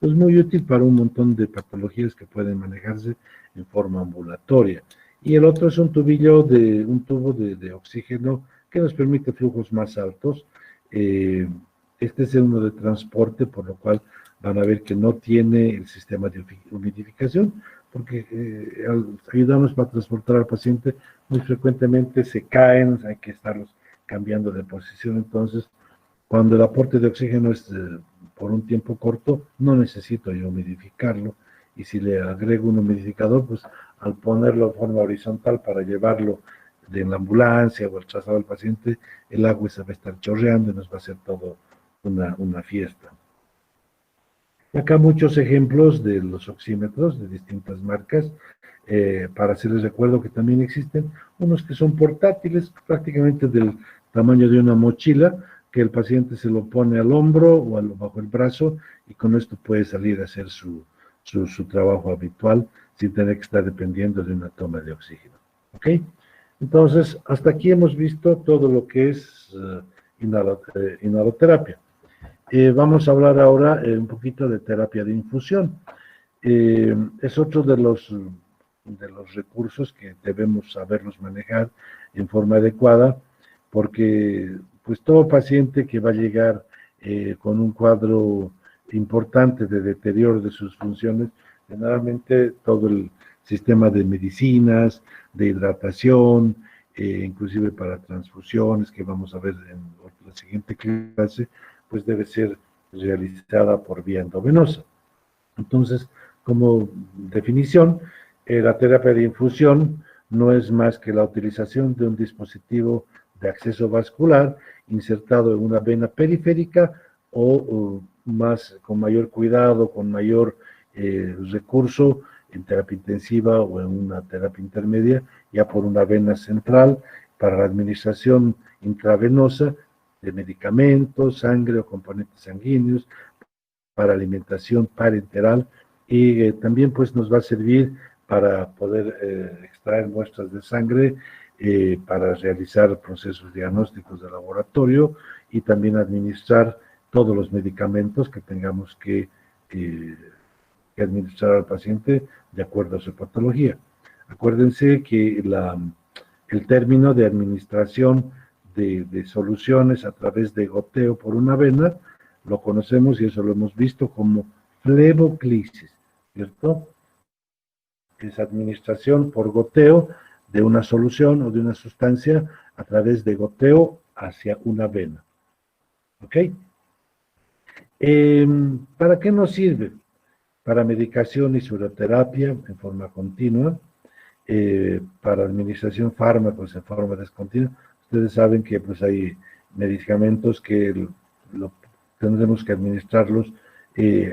Es muy útil para un montón de patologías que pueden manejarse en forma ambulatoria. Y el otro es un tubo de oxígeno que nos permite flujos más altos. Este es uno de transporte, por lo cual van a ver que no tiene el sistema de humidificación, porque al ayudarnos para transportar al paciente, muy frecuentemente se caen, hay que estarlos cambiando de posición. Entonces, cuando el aporte de oxígeno es por un tiempo corto, no necesito yo humidificarlo, y si le agrego un humidificador, pues al ponerlo de forma horizontal para llevarlo en la ambulancia o el traslado del paciente, el agua se va a estar chorreando y nos va a hacer todo una fiesta. Acá muchos ejemplos de los oxímetros de distintas marcas, para hacerles recuerdo que también existen unos que son portátiles, prácticamente del tamaño de una mochila, que el paciente se lo pone al hombro o bajo el brazo y con esto puede salir a hacer su trabajo habitual sin tener que estar dependiendo de una toma de oxígeno. ¿Ok? Entonces, hasta aquí hemos visto todo lo que es inhaloterapia. Vamos a hablar ahora un poquito de terapia de infusión. Es otro de los recursos que debemos saberlos manejar en forma adecuada, porque pues todo paciente que va a llegar con un cuadro importante de deterioro de sus funciones, generalmente todo el sistema de medicinas, de hidratación, inclusive para transfusiones, que vamos a ver en la siguiente clase, pues debe ser realizada por vía endovenosa. Entonces, como definición, la terapia de infusión no es más que la utilización de un dispositivo de acceso vascular insertado en una vena periférica o con mayor cuidado, con mayor recurso en terapia intensiva o en una terapia intermedia, ya por una vena central para la administración intravenosa de medicamentos, sangre o componentes sanguíneos, para alimentación parenteral, y también pues nos va a servir para poder extraer muestras de sangre para realizar procesos diagnósticos de laboratorio y también administrar todos los medicamentos que tengamos que administrar al paciente de acuerdo a su patología. Acuérdense que el término de administración de soluciones a través de goteo por una vena lo conocemos, y eso lo hemos visto, como fleboclisis, ¿cierto? Es administración por goteo de una solución o de una sustancia a través de goteo hacia una vena. ¿Ok? ¿Para qué nos sirve? Para medicación y sueroterapia en forma continua, para administración fármacos en forma descontinua. Ustedes saben que pues hay medicamentos que tendremos que administrarlos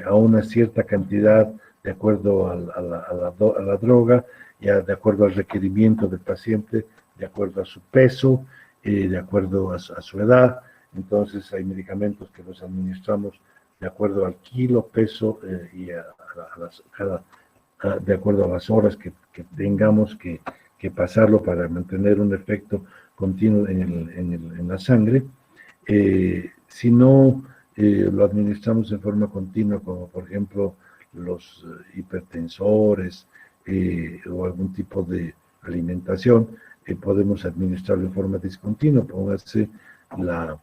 a una cierta cantidad de acuerdo a la droga, ya de acuerdo al requerimiento del paciente, de acuerdo a su peso, de acuerdo a su edad. Entonces hay medicamentos que los administramos de acuerdo al kilo, peso y de acuerdo a las horas que tengamos que pasarlo para mantener un efecto continuo en la sangre. Si no lo administramos en forma continua, como por ejemplo los hipertensores o algún tipo de alimentación, podemos administrarlo en forma discontinua. Póngase la,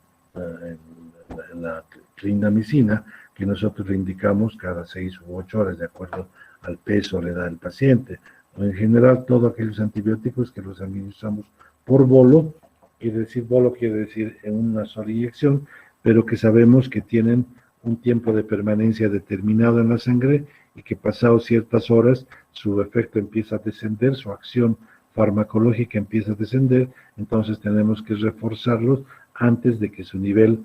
la clindamicina, que nosotros le indicamos cada 6 u 8 horas, de acuerdo al peso o la edad del paciente. O en general, todos aquellos antibióticos que los administramos por bolo, bolo quiere decir en una sola inyección, pero que sabemos que tienen un tiempo de permanencia determinado en la sangre y que pasado ciertas horas su efecto empieza a descender, su acción farmacológica empieza a descender, entonces tenemos que reforzarlos antes de que su nivel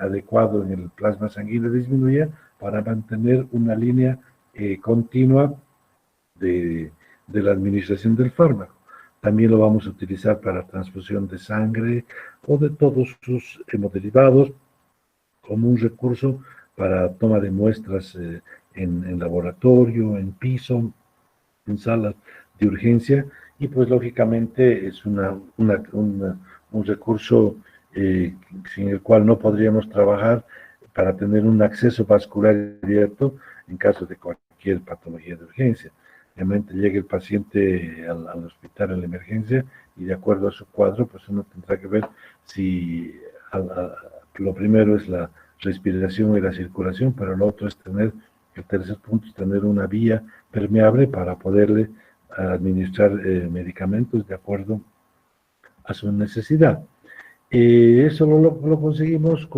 adecuado en el plasma sanguíneo disminuya, para mantener una línea continua de la administración del fármaco. También lo vamos a utilizar para transfusión de sangre o de todos sus hemoderivados, como un recurso para toma de muestras en laboratorio, en piso, en salas de urgencia, y pues lógicamente es un recurso sin el cual no podríamos trabajar para tener un acceso vascular directo en caso de cualquier patología de urgencia. Realmente llega el paciente al hospital en la emergencia y de acuerdo a su cuadro, pues uno tendrá que ver si lo primero es la respiración y la circulación, pero lo otro es el tercer punto es tener una vía permeable para poderle administrar medicamentos de acuerdo a su necesidad. Eso lo conseguimos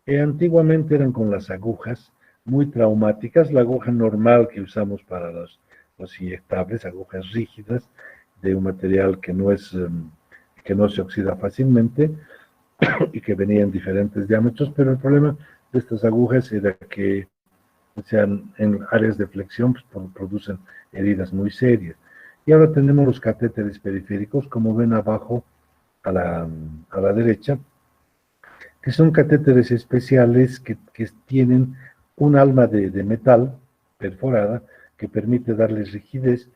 antiguamente eran con las agujas, muy traumáticas, la aguja normal que usamos para los inyectables, agujas rígidas, de un material que no se oxida fácilmente y que venía en diferentes diámetros, pero el problema de estas agujas era que sean en áreas de flexión, pues, producen heridas muy serias. Y ahora tenemos los catéteres periféricos, como ven abajo a la derecha, que son catéteres especiales que tienen un alma de metal perforada que permite darles rigidez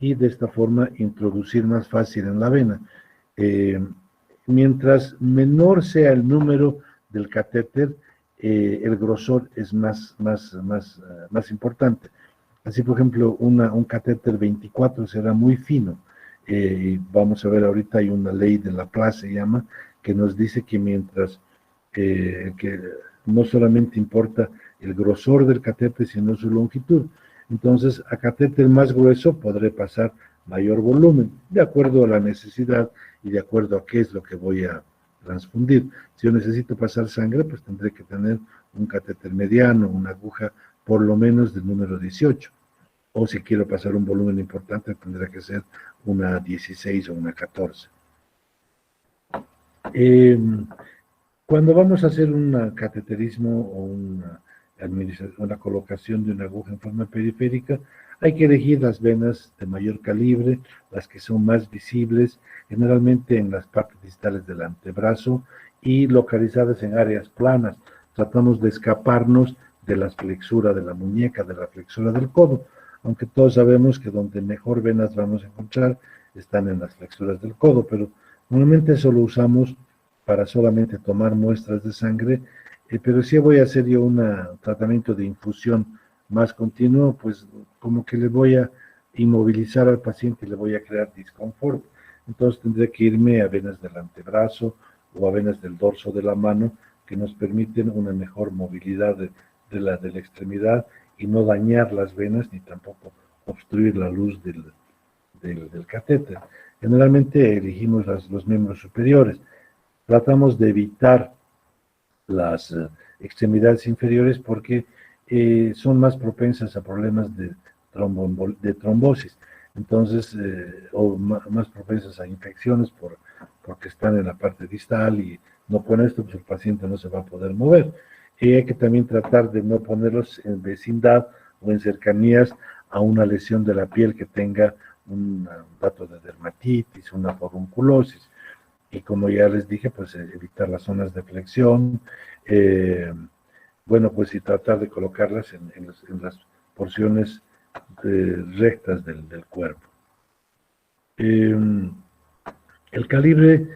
y de esta forma introducir más fácil en la vena. Mientras menor sea el número del catéter, el grosor es más importante. Así, por ejemplo, un catéter 24 será muy fino. Vamos a ver ahorita, hay una ley de Laplace, se llama, que nos dice que mientras que no solamente importa el grosor del catéter, sino su longitud. Entonces, a catéter más grueso podré pasar mayor volumen, de acuerdo a la necesidad y de acuerdo a qué es lo que voy a transfundir. Si yo necesito pasar sangre, pues tendré que tener un catéter mediano, una aguja por lo menos del número 18. O si quiero pasar un volumen importante, tendrá que ser una 16 o una 14. Cuando vamos a hacer un cateterismo o una colocación de una aguja en forma periférica, hay que elegir las venas de mayor calibre, las que son más visibles, generalmente en las partes distales del antebrazo y localizadas en áreas planas. Tratamos de escaparnos de la flexura de la muñeca, de la flexura del codo, aunque todos sabemos que donde mejor venas vamos a encontrar están en las flexuras del codo, pero normalmente eso lo usamos para solamente tomar muestras de sangre, pero si voy a hacer yo un tratamiento de infusión más continuo, pues como que le voy a inmovilizar al paciente y le voy a crear disconfort. Entonces tendré que irme a venas del antebrazo o a venas del dorso de la mano, que nos permiten una mejor movilidad de la extremidad y no dañar las venas ni tampoco obstruir la luz del catéter. Generalmente elegimos los miembros superiores. Tratamos de evitar las extremidades inferiores porque son más propensas a problemas de trombosis, entonces, o más propensas a infecciones porque están en la parte distal y no con esto pues el paciente no se va a poder mover. Y hay que también tratar de no ponerlos en vecindad o en cercanías a una lesión de la piel que tenga un dato de dermatitis, una furunculosis. Y como ya les dije, pues evitar las zonas de flexión, bueno, pues y tratar de colocarlas en las porciones rectas del cuerpo. El calibre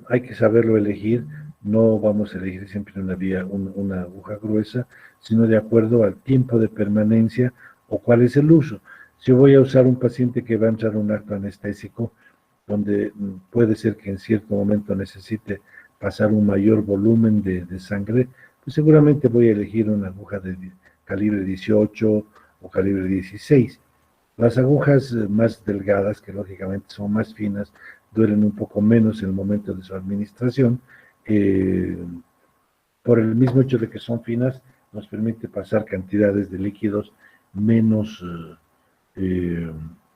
hay que saberlo elegir, no vamos a elegir siempre una aguja gruesa, sino de acuerdo al tiempo de permanencia o cuál es el uso. Si yo voy a usar un paciente que va a entrar a un acto anestésico, donde puede ser que en cierto momento necesite pasar un mayor volumen de sangre, pues seguramente voy a elegir una aguja de calibre 18 o calibre 16. Las agujas más delgadas, que lógicamente son más finas, duelen un poco menos en el momento de su administración. Por el mismo hecho de que son finas, nos permite pasar cantidades de líquidos menos,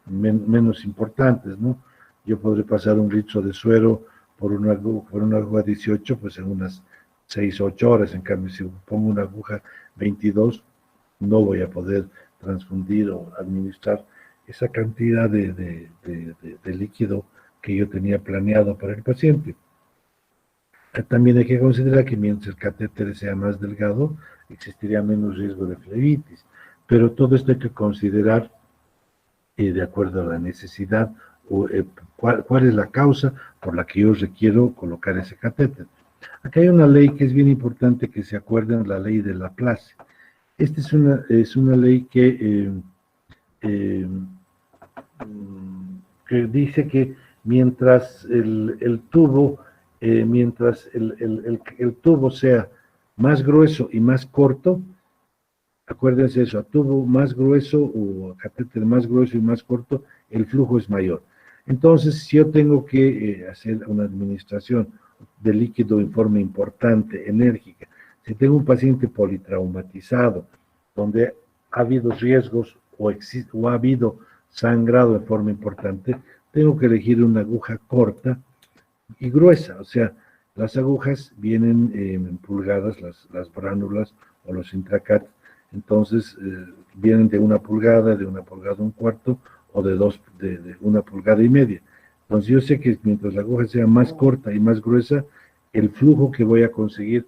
menos importantes, ¿no? Yo podré pasar un litro de suero por una aguja 18, pues en unas 6 o 8 horas. En cambio, si pongo una aguja 22, no voy a poder transfundir o administrar esa cantidad de líquido que yo tenía planeado para el paciente. También hay que considerar que mientras el catéter sea más delgado, existiría menos riesgo de flebitis. Pero todo esto hay que considerar de acuerdo a la necesidad o cuál es la causa por la que yo requiero colocar ese catéter. Acá hay una ley que es bien importante que se acuerden, la ley de Laplace. Esta es una ley eh, que dice que mientras el tubo, mientras el tubo sea más grueso y más corto, acuérdense eso, a tubo más grueso o a catéter más grueso y más corto, el flujo es mayor. Entonces, si yo tengo que hacer una administración de líquido en forma importante, enérgica, si tengo un paciente politraumatizado, donde ha habido riesgos o ha habido sangrado de forma importante, tengo que elegir una aguja corta y gruesa. O sea, las agujas vienen en pulgadas, las bránulas o los intracat, entonces vienen de 1 pulgada, de 1,25 pulgadas o de 1,5 pulgadas. Entonces yo sé que mientras la aguja sea más corta y más gruesa, el flujo que voy a conseguir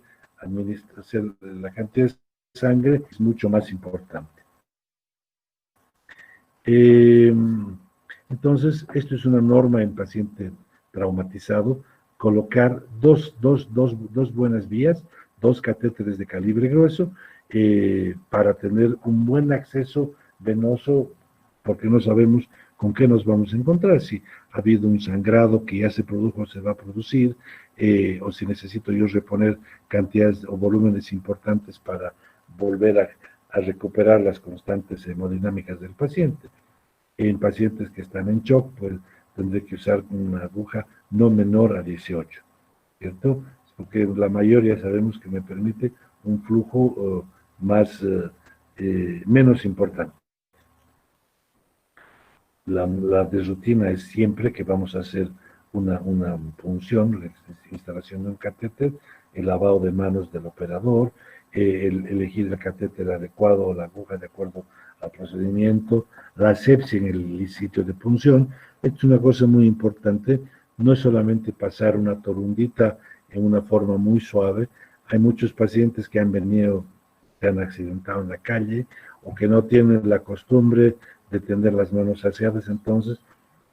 hacer la cantidad de sangre es mucho más importante. Entonces, esto es una norma en paciente traumatizado, colocar dos buenas vías, 2 catéteres de calibre grueso, para tener un buen acceso venoso, porque no sabemos con qué nos vamos a encontrar, si ha habido un sangrado que ya se produjo o se va a producir, o si necesito yo reponer cantidades o volúmenes importantes para volver a recuperar las constantes hemodinámicas del paciente. En pacientes que están en shock, pues tendré que usar una aguja no menor a 18, ¿cierto? Porque la mayoría sabemos que me permite un flujo menos importante. La de rutina es siempre que vamos a hacer una punción, la instalación de un catéter, el lavado de manos del operador, elegir el catéter adecuado o la aguja de acuerdo al procedimiento, la asepsia en el sitio de punción. Esto es una cosa muy importante, no es solamente pasar una torundita en una forma muy suave. Hay muchos pacientes que han venido, se han accidentado en la calle o que no tienen la costumbre de tener las manos aseadas, entonces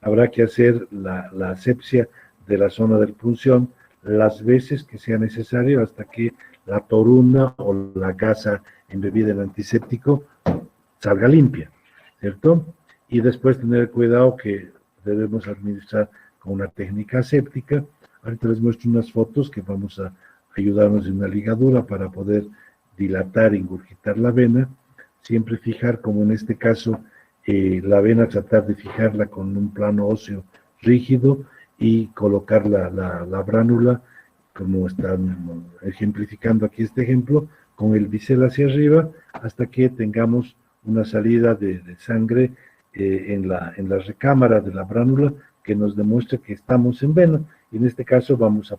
habrá que hacer la asepsia de la zona de punción las veces que sea necesario hasta que la torunda o la gasa embebida en antiséptico salga limpia, ¿cierto? Y después tener cuidado que debemos administrar con una técnica aséptica. Ahorita les muestro unas fotos que vamos a ayudarnos de una ligadura para poder dilatar e ingurgitar la vena, siempre fijar, como en este caso, la vena, tratar de fijarla con un plano óseo rígido y colocar la bránula, como están ejemplificando aquí este ejemplo, con el bisel hacia arriba, hasta que tengamos una salida de sangre en la recámara de la bránula que nos demuestre que estamos en vena. Y en este caso vamos a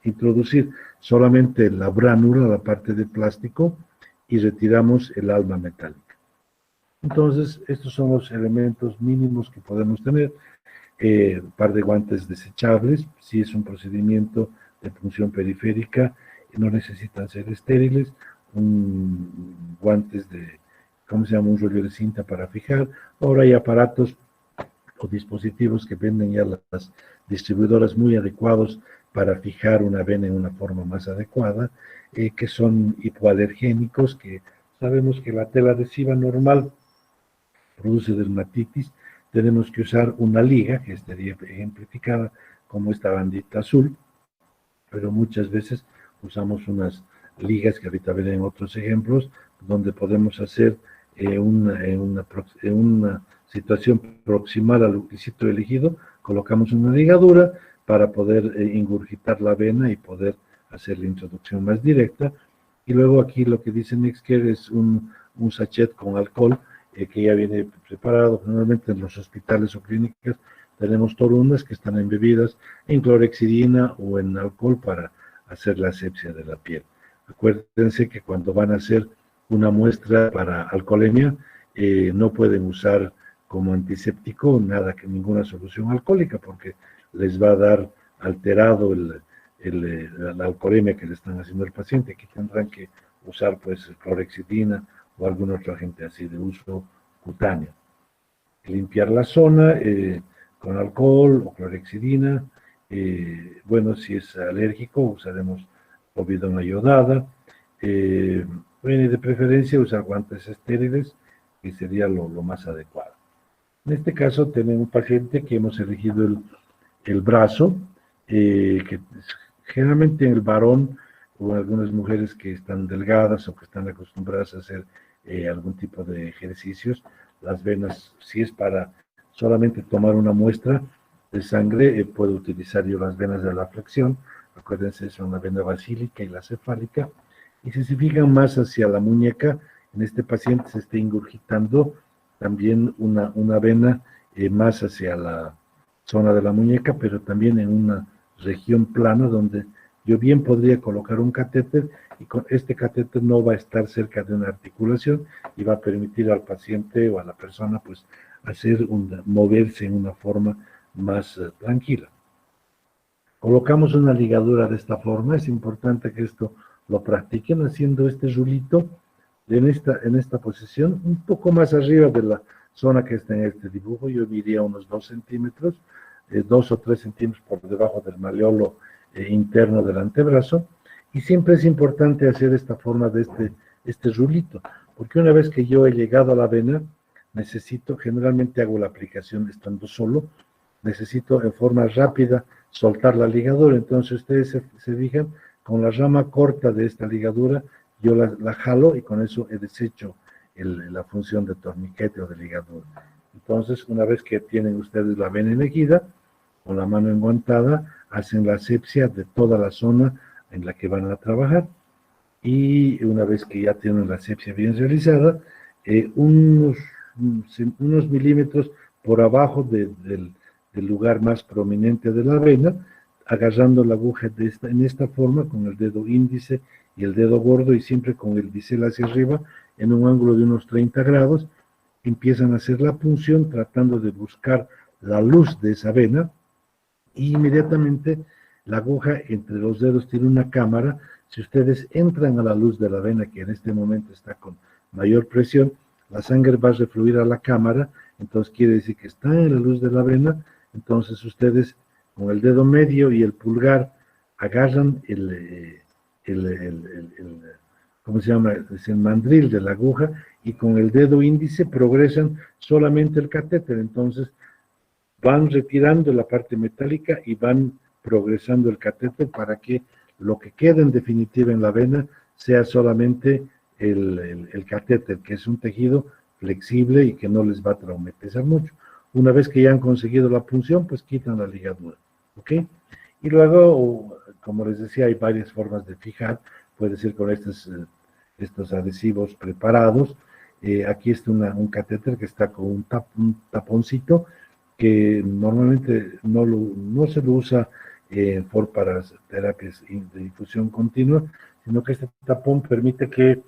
introducir solamente la bránula, la parte de plástico, y retiramos el alma metálica. Entonces, estos son los elementos mínimos que podemos tener. Un par de guantes desechables, si es un procedimiento de punción periférica, no necesitan ser estériles, guantes de, ¿cómo se llama? Un rollo de cinta para fijar. Ahora hay aparatos o dispositivos que venden ya las distribuidoras muy adecuados para fijar una vena en una forma más adecuada, que son hipoalergénicos, que sabemos que la tela adhesiva normal produce dermatitis. Tenemos que usar una liga, que estaría ejemplificada como esta bandita azul, pero muchas veces usamos unas ligas que ahorita veré en otros ejemplos, donde podemos hacer una situación proximal al sitio elegido, colocamos una ligadura para poder ingurgitar la vena y poder hacer la introducción más directa. Y luego aquí lo que dice Nextcare es un sachet con alcohol que ya viene preparado. Normalmente en los hospitales o clínicas tenemos torundas que están embebidas en clorhexidina o en alcohol para hacer la asepsia de la piel. Acuérdense que cuando van a hacer una muestra para alcoholemia, no pueden usar como antiséptico nada, que ninguna solución alcohólica, porque les va a dar alterado la alcoholemia que le están haciendo al paciente. Aquí tendrán que usar pues clorhexidina o algún otro agente así de uso cutáneo. Limpiar la zona con alcohol o clorhexidina. Bueno, si es alérgico, usaremos povidona iodada. Bueno, y de preferencia usar guantes estériles, que sería lo más adecuado. En este caso tenemos un paciente que hemos elegido el brazo, que generalmente en el varón o en algunas mujeres que están delgadas o que están acostumbradas a hacer algún tipo de ejercicios, las venas, si es para solamente tomar una muestra de sangre, puedo utilizar yo las venas de la flexión. Acuérdense, son la vena basílica y la cefálica. Y si se fijan más hacia la muñeca, en este paciente se está ingurgitando también una vena más hacia la zona de la muñeca, pero también en una región plana donde yo bien podría colocar un catéter, y con este catéter no va a estar cerca de una articulación y va a permitir al paciente o a la persona pues moverse en una forma más tranquila. Colocamos una ligadura de esta forma. Es importante que esto lo practiquen haciendo este rulito en esta posición, un poco más arriba de la zona que está en este dibujo. Yo diría unos 2 centímetros, 2 o 3 centímetros por debajo del maleolo interno del antebrazo. Y siempre es importante hacer esta forma de este rulito, porque una vez que yo he llegado a la vena, generalmente hago la aplicación estando solo, necesito en forma rápida soltar la ligadura. Entonces ustedes se fijan, con la rama corta de esta ligadura, yo la jalo y con eso he deshecho la función de torniquete o de ligadura. Entonces, una vez que tienen ustedes la vena elegida, con la mano enguantada, hacen la asepsia de toda la zona en la que van a trabajar. Y una vez que ya tienen la asepsia bien realizada, unos milímetros por abajo del lugar más prominente de la vena, agarrando la aguja en esta forma, con el dedo índice y el dedo gordo, y siempre con el bisel hacia arriba, en un ángulo de unos 30 grados, empiezan a hacer la punción, tratando de buscar la luz de esa vena, y inmediatamente la aguja entre los dedos tiene una cámara. Si ustedes entran a la luz de la vena, que en este momento está con mayor presión, la sangre va a refluir a la cámara, entonces quiere decir que está en la luz de la vena. Entonces ustedes con el dedo medio y el pulgar agarran ¿cómo se llama? Es el mandril de la aguja, y con el dedo índice progresan solamente el catéter. Entonces van retirando la parte metálica y van progresando el catéter para que lo que quede en definitiva en la vena sea solamente el catéter, que es un tejido flexible y que no les va a traumatizar mucho. Una vez que ya han conseguido la punción, pues quitan la ligadura, ¿ok? Y luego, como les decía, hay varias formas de fijar. Puede ser con estos adhesivos preparados. Aquí está un catéter que está con un taponcito, que normalmente no se lo usa para terapias de difusión continua, sino que este tapón permite que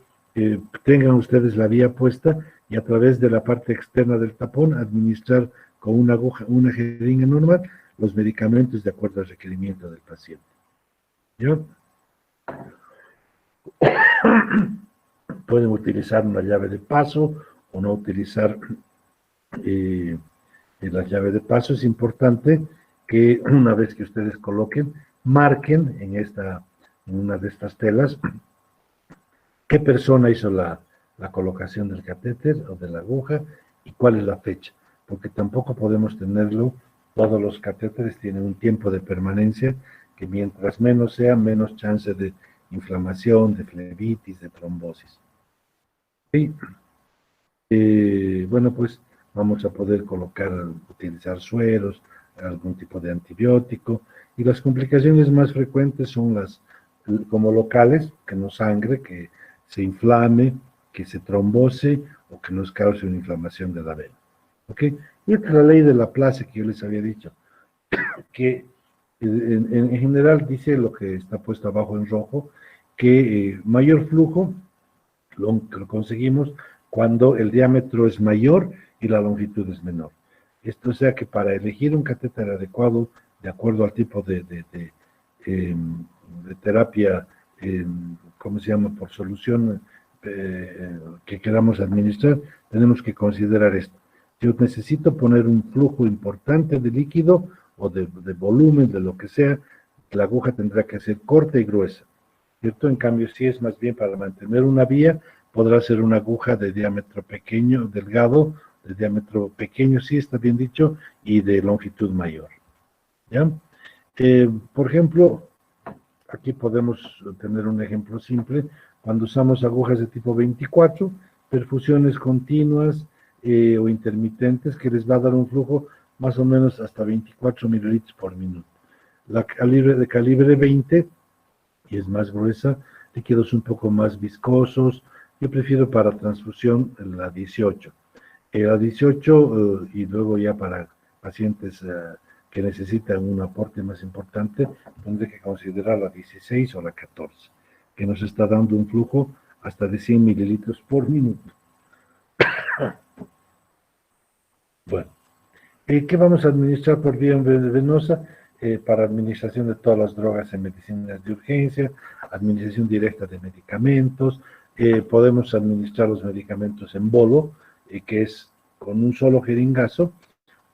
tengan ustedes la vía puesta y a través de la parte externa del tapón administrar con una aguja, una jeringa normal, los medicamentos de acuerdo al requerimiento del paciente. ¿Ya? Pueden utilizar una llave de paso o no utilizar la llave de paso. Es importante que una vez que ustedes coloquen, marquen en una de estas telas qué persona hizo la colocación del catéter o de la aguja y cuál es la fecha, porque tampoco podemos tenerlo, todos los catéteres tienen un tiempo de permanencia que mientras menos sea, menos chance de inflamación, de flebitis, de trombosis. ¿Sí? Bueno, pues vamos a poder utilizar sueros, algún tipo de antibiótico, y las complicaciones más frecuentes son como locales, que no sangre, que se inflame, que se trombose o que nos cause una inflamación de la vena. ¿Ok? Y esta es la ley de Laplace que yo les había dicho, que en general dice lo que está puesto abajo en rojo, que mayor flujo lo conseguimos cuando el diámetro es mayor y la longitud es menor. Esto o sea que para elegir un catéter adecuado, de acuerdo al tipo de terapia, ¿cómo se llama? Por solución que queramos administrar, tenemos que considerar esto. Yo necesito poner un flujo importante de líquido o de volumen, de lo que sea, la aguja tendrá que ser corta y gruesa. ¿Cierto? En cambio, si es más bien para mantener una vía, podrá ser una aguja de diámetro pequeño, delgado, de diámetro pequeño, sí está bien dicho, y de longitud mayor. ¿Ya? Por ejemplo, aquí podemos tener un ejemplo simple. Cuando usamos agujas de tipo 24, perfusiones continuas o intermitentes, que les va a dar un flujo más o menos hasta 24 mililitros por minuto. La de calibre 20 y es más gruesa, líquidos un poco más viscosos. Yo prefiero para transfusión la 18. La 18 y luego ya para pacientes que necesitan un aporte más importante, tendré que considerar la 16 o la 14, que nos está dando un flujo hasta de 100 mililitros por minuto. Bueno, ¿qué vamos a administrar por vía venosa? Para administración de todas las drogas en medicinas de urgencia, administración directa de medicamentos, podemos administrar los medicamentos en bolo, que es con un solo jeringazo,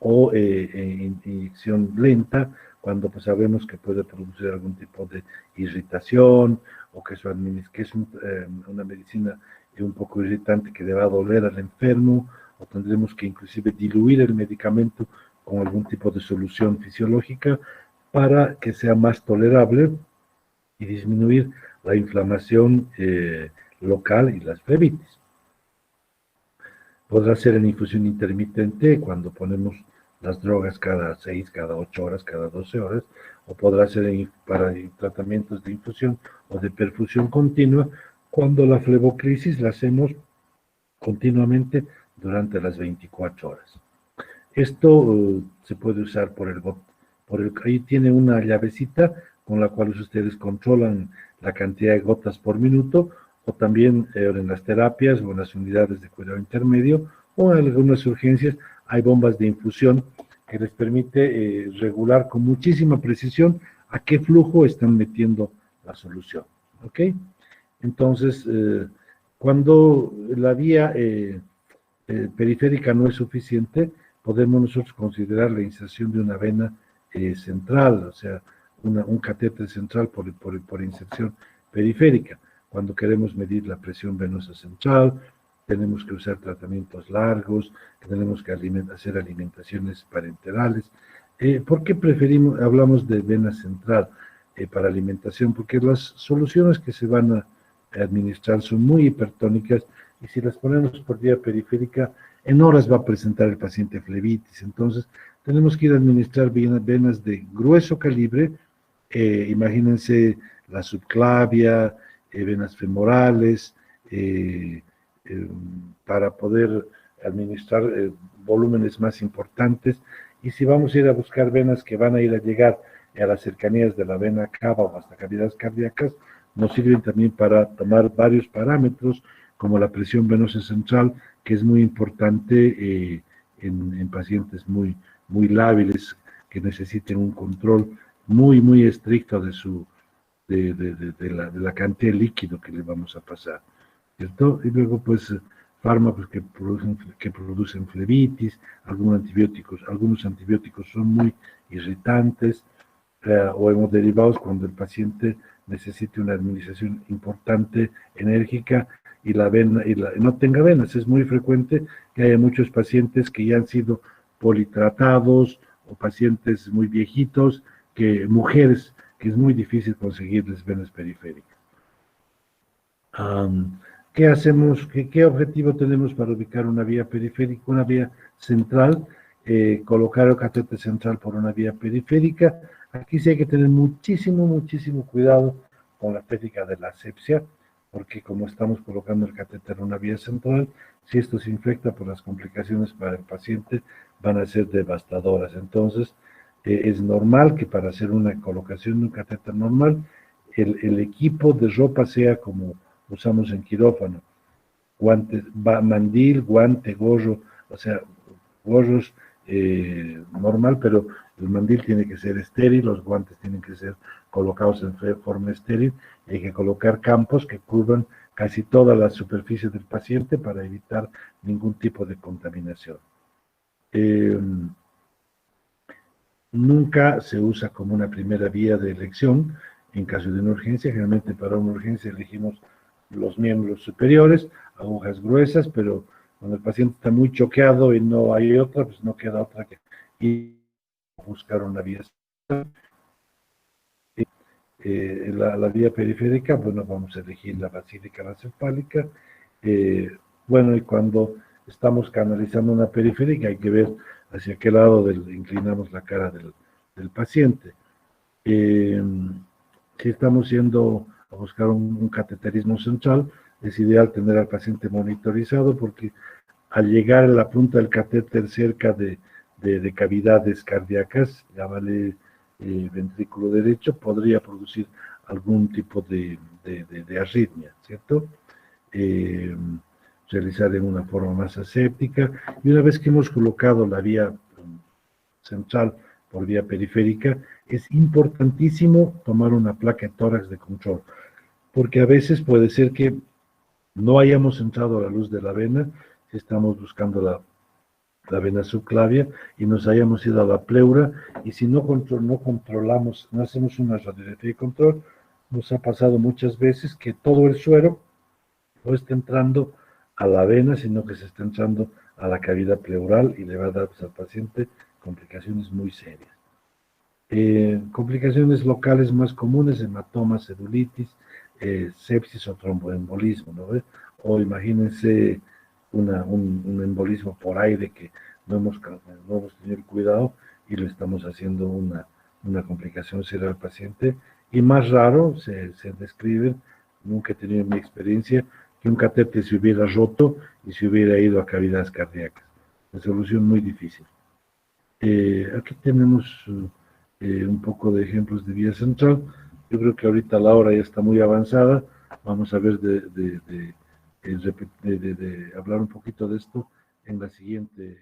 o inyección lenta, cuando pues sabemos que puede producir algún tipo de irritación, o que es una medicina un poco irritante que le va a doler al enfermo, o tendremos que inclusive diluir el medicamento con algún tipo de solución fisiológica para que sea más tolerable y disminuir la inflamación local y las flebitis. Podrá ser en infusión intermitente cuando ponemos las drogas cada 6, cada 8 horas, cada 12 horas, o podrá ser para tratamientos de infusión o de perfusión continua cuando la flebocrisis la hacemos continuamente durante las 24 horas. Esto se puede usar ahí tiene una llavecita con la cual ustedes controlan la cantidad de gotas por minuto, o también en las terapias o en las unidades de cuidado intermedio o en algunas urgencias hay bombas de infusión que les permite regular con muchísima precisión a qué flujo están metiendo la solución. ¿Ok? Entonces, cuando la vía periférica no es suficiente, podemos nosotros considerar la inserción de una vena central, o sea, un catéter central por inserción periférica. Cuando queremos medir la presión venosa central, tenemos que usar tratamientos largos, tenemos que hacer alimentaciones parenterales. ¿Por qué hablamos de vena central para alimentación? Porque las soluciones que se van a administrar son muy hipertónicas y si las ponemos por vía periférica, en horas va a presentar el paciente flebitis. Entonces, tenemos que ir a administrar venas de grueso calibre, imagínense la subclavia, venas femorales, para poder administrar volúmenes más importantes. Y si vamos a ir a buscar venas que van a ir a llegar a las cercanías de la vena cava o hasta cavidades cardíacas, nos sirven también para tomar varios parámetros, como la presión venosa central, que es muy importante en pacientes muy lábiles, que necesiten un control muy estricto de su de la cantidad de líquido que le vamos a pasar, ¿cierto? Y luego, pues, fármacos que producen flebitis, algunos antibióticos son muy irritantes, o hemoderivados cuando el paciente necesite una administración importante, enérgica, y la vena no tenga venas. Es muy frecuente que haya muchos pacientes que ya han sido politratados o pacientes muy viejitos, mujeres, que es muy difícil conseguirles venas periféricas. ¿Qué hacemos? ¿Qué objetivo tenemos para ubicar una vía periférica, una vía central? Colocar el catéter central por una vía periférica. Aquí sí hay que tener muchísimo cuidado con la técnica de la asepsia, porque como estamos colocando el catéter en una vía central, si esto se infecta, por las complicaciones para el paciente van a ser devastadoras. Entonces, es normal que para hacer una colocación de un catéter normal, el equipo de ropa sea como usamos en quirófano: guantes, mandil, guante, gorro, o sea, gorros normal, pero el mandil tiene que ser estéril, los guantes tienen que ser colocados en forma estéril, y hay que colocar campos que cubran casi toda la superficie del paciente para evitar ningún tipo de contaminación. Nunca se usa como una primera vía de elección en caso de una urgencia. Generalmente para una urgencia elegimos los miembros superiores, agujas gruesas, pero cuando el paciente está muy choqueado y no hay otra, pues no queda otra que ir a buscar una vía. La vía periférica, bueno, vamos a elegir la basílica anacefálica. Bueno, y cuando estamos canalizando una periférica hay que ver hacia qué lado inclinamos la cara del paciente. Si estamos yendo a buscar un cateterismo central, es ideal tener al paciente monitorizado, porque al llegar a la punta del catéter cerca de cavidades cardíacas, llámale ventrículo derecho, podría producir algún tipo de arritmia, ¿cierto? Realizar en una forma más aséptica, y una vez que hemos colocado la vía central por vía periférica, es importantísimo tomar una placa de tórax de control, porque a veces puede ser que no hayamos entrado a la luz de la vena, si estamos buscando la vena subclavia, y nos hayamos ido a la pleura, y si no controlamos, no hacemos una radiografía de control, nos ha pasado muchas veces que todo el suero no está entrando a la vena, sino que se está entrando a la cavidad pleural, y le va a dar, pues, al paciente complicaciones muy serias. Complicaciones locales más comunes: hematoma, celulitis, sepsis o tromboembolismo, ¿no? O imagínense un embolismo por aire que no hemos tenido cuidado y le estamos haciendo una complicación seria al paciente. Y más raro, se describe, nunca he tenido en mi experiencia, que un catéter se hubiera roto y se hubiera ido a cavidades cardíacas. La solución muy difícil. Aquí tenemos un poco de ejemplos de vía central. Yo creo que ahorita la hora ya está muy avanzada. Vamos a ver de hablar un poquito de esto en la siguiente.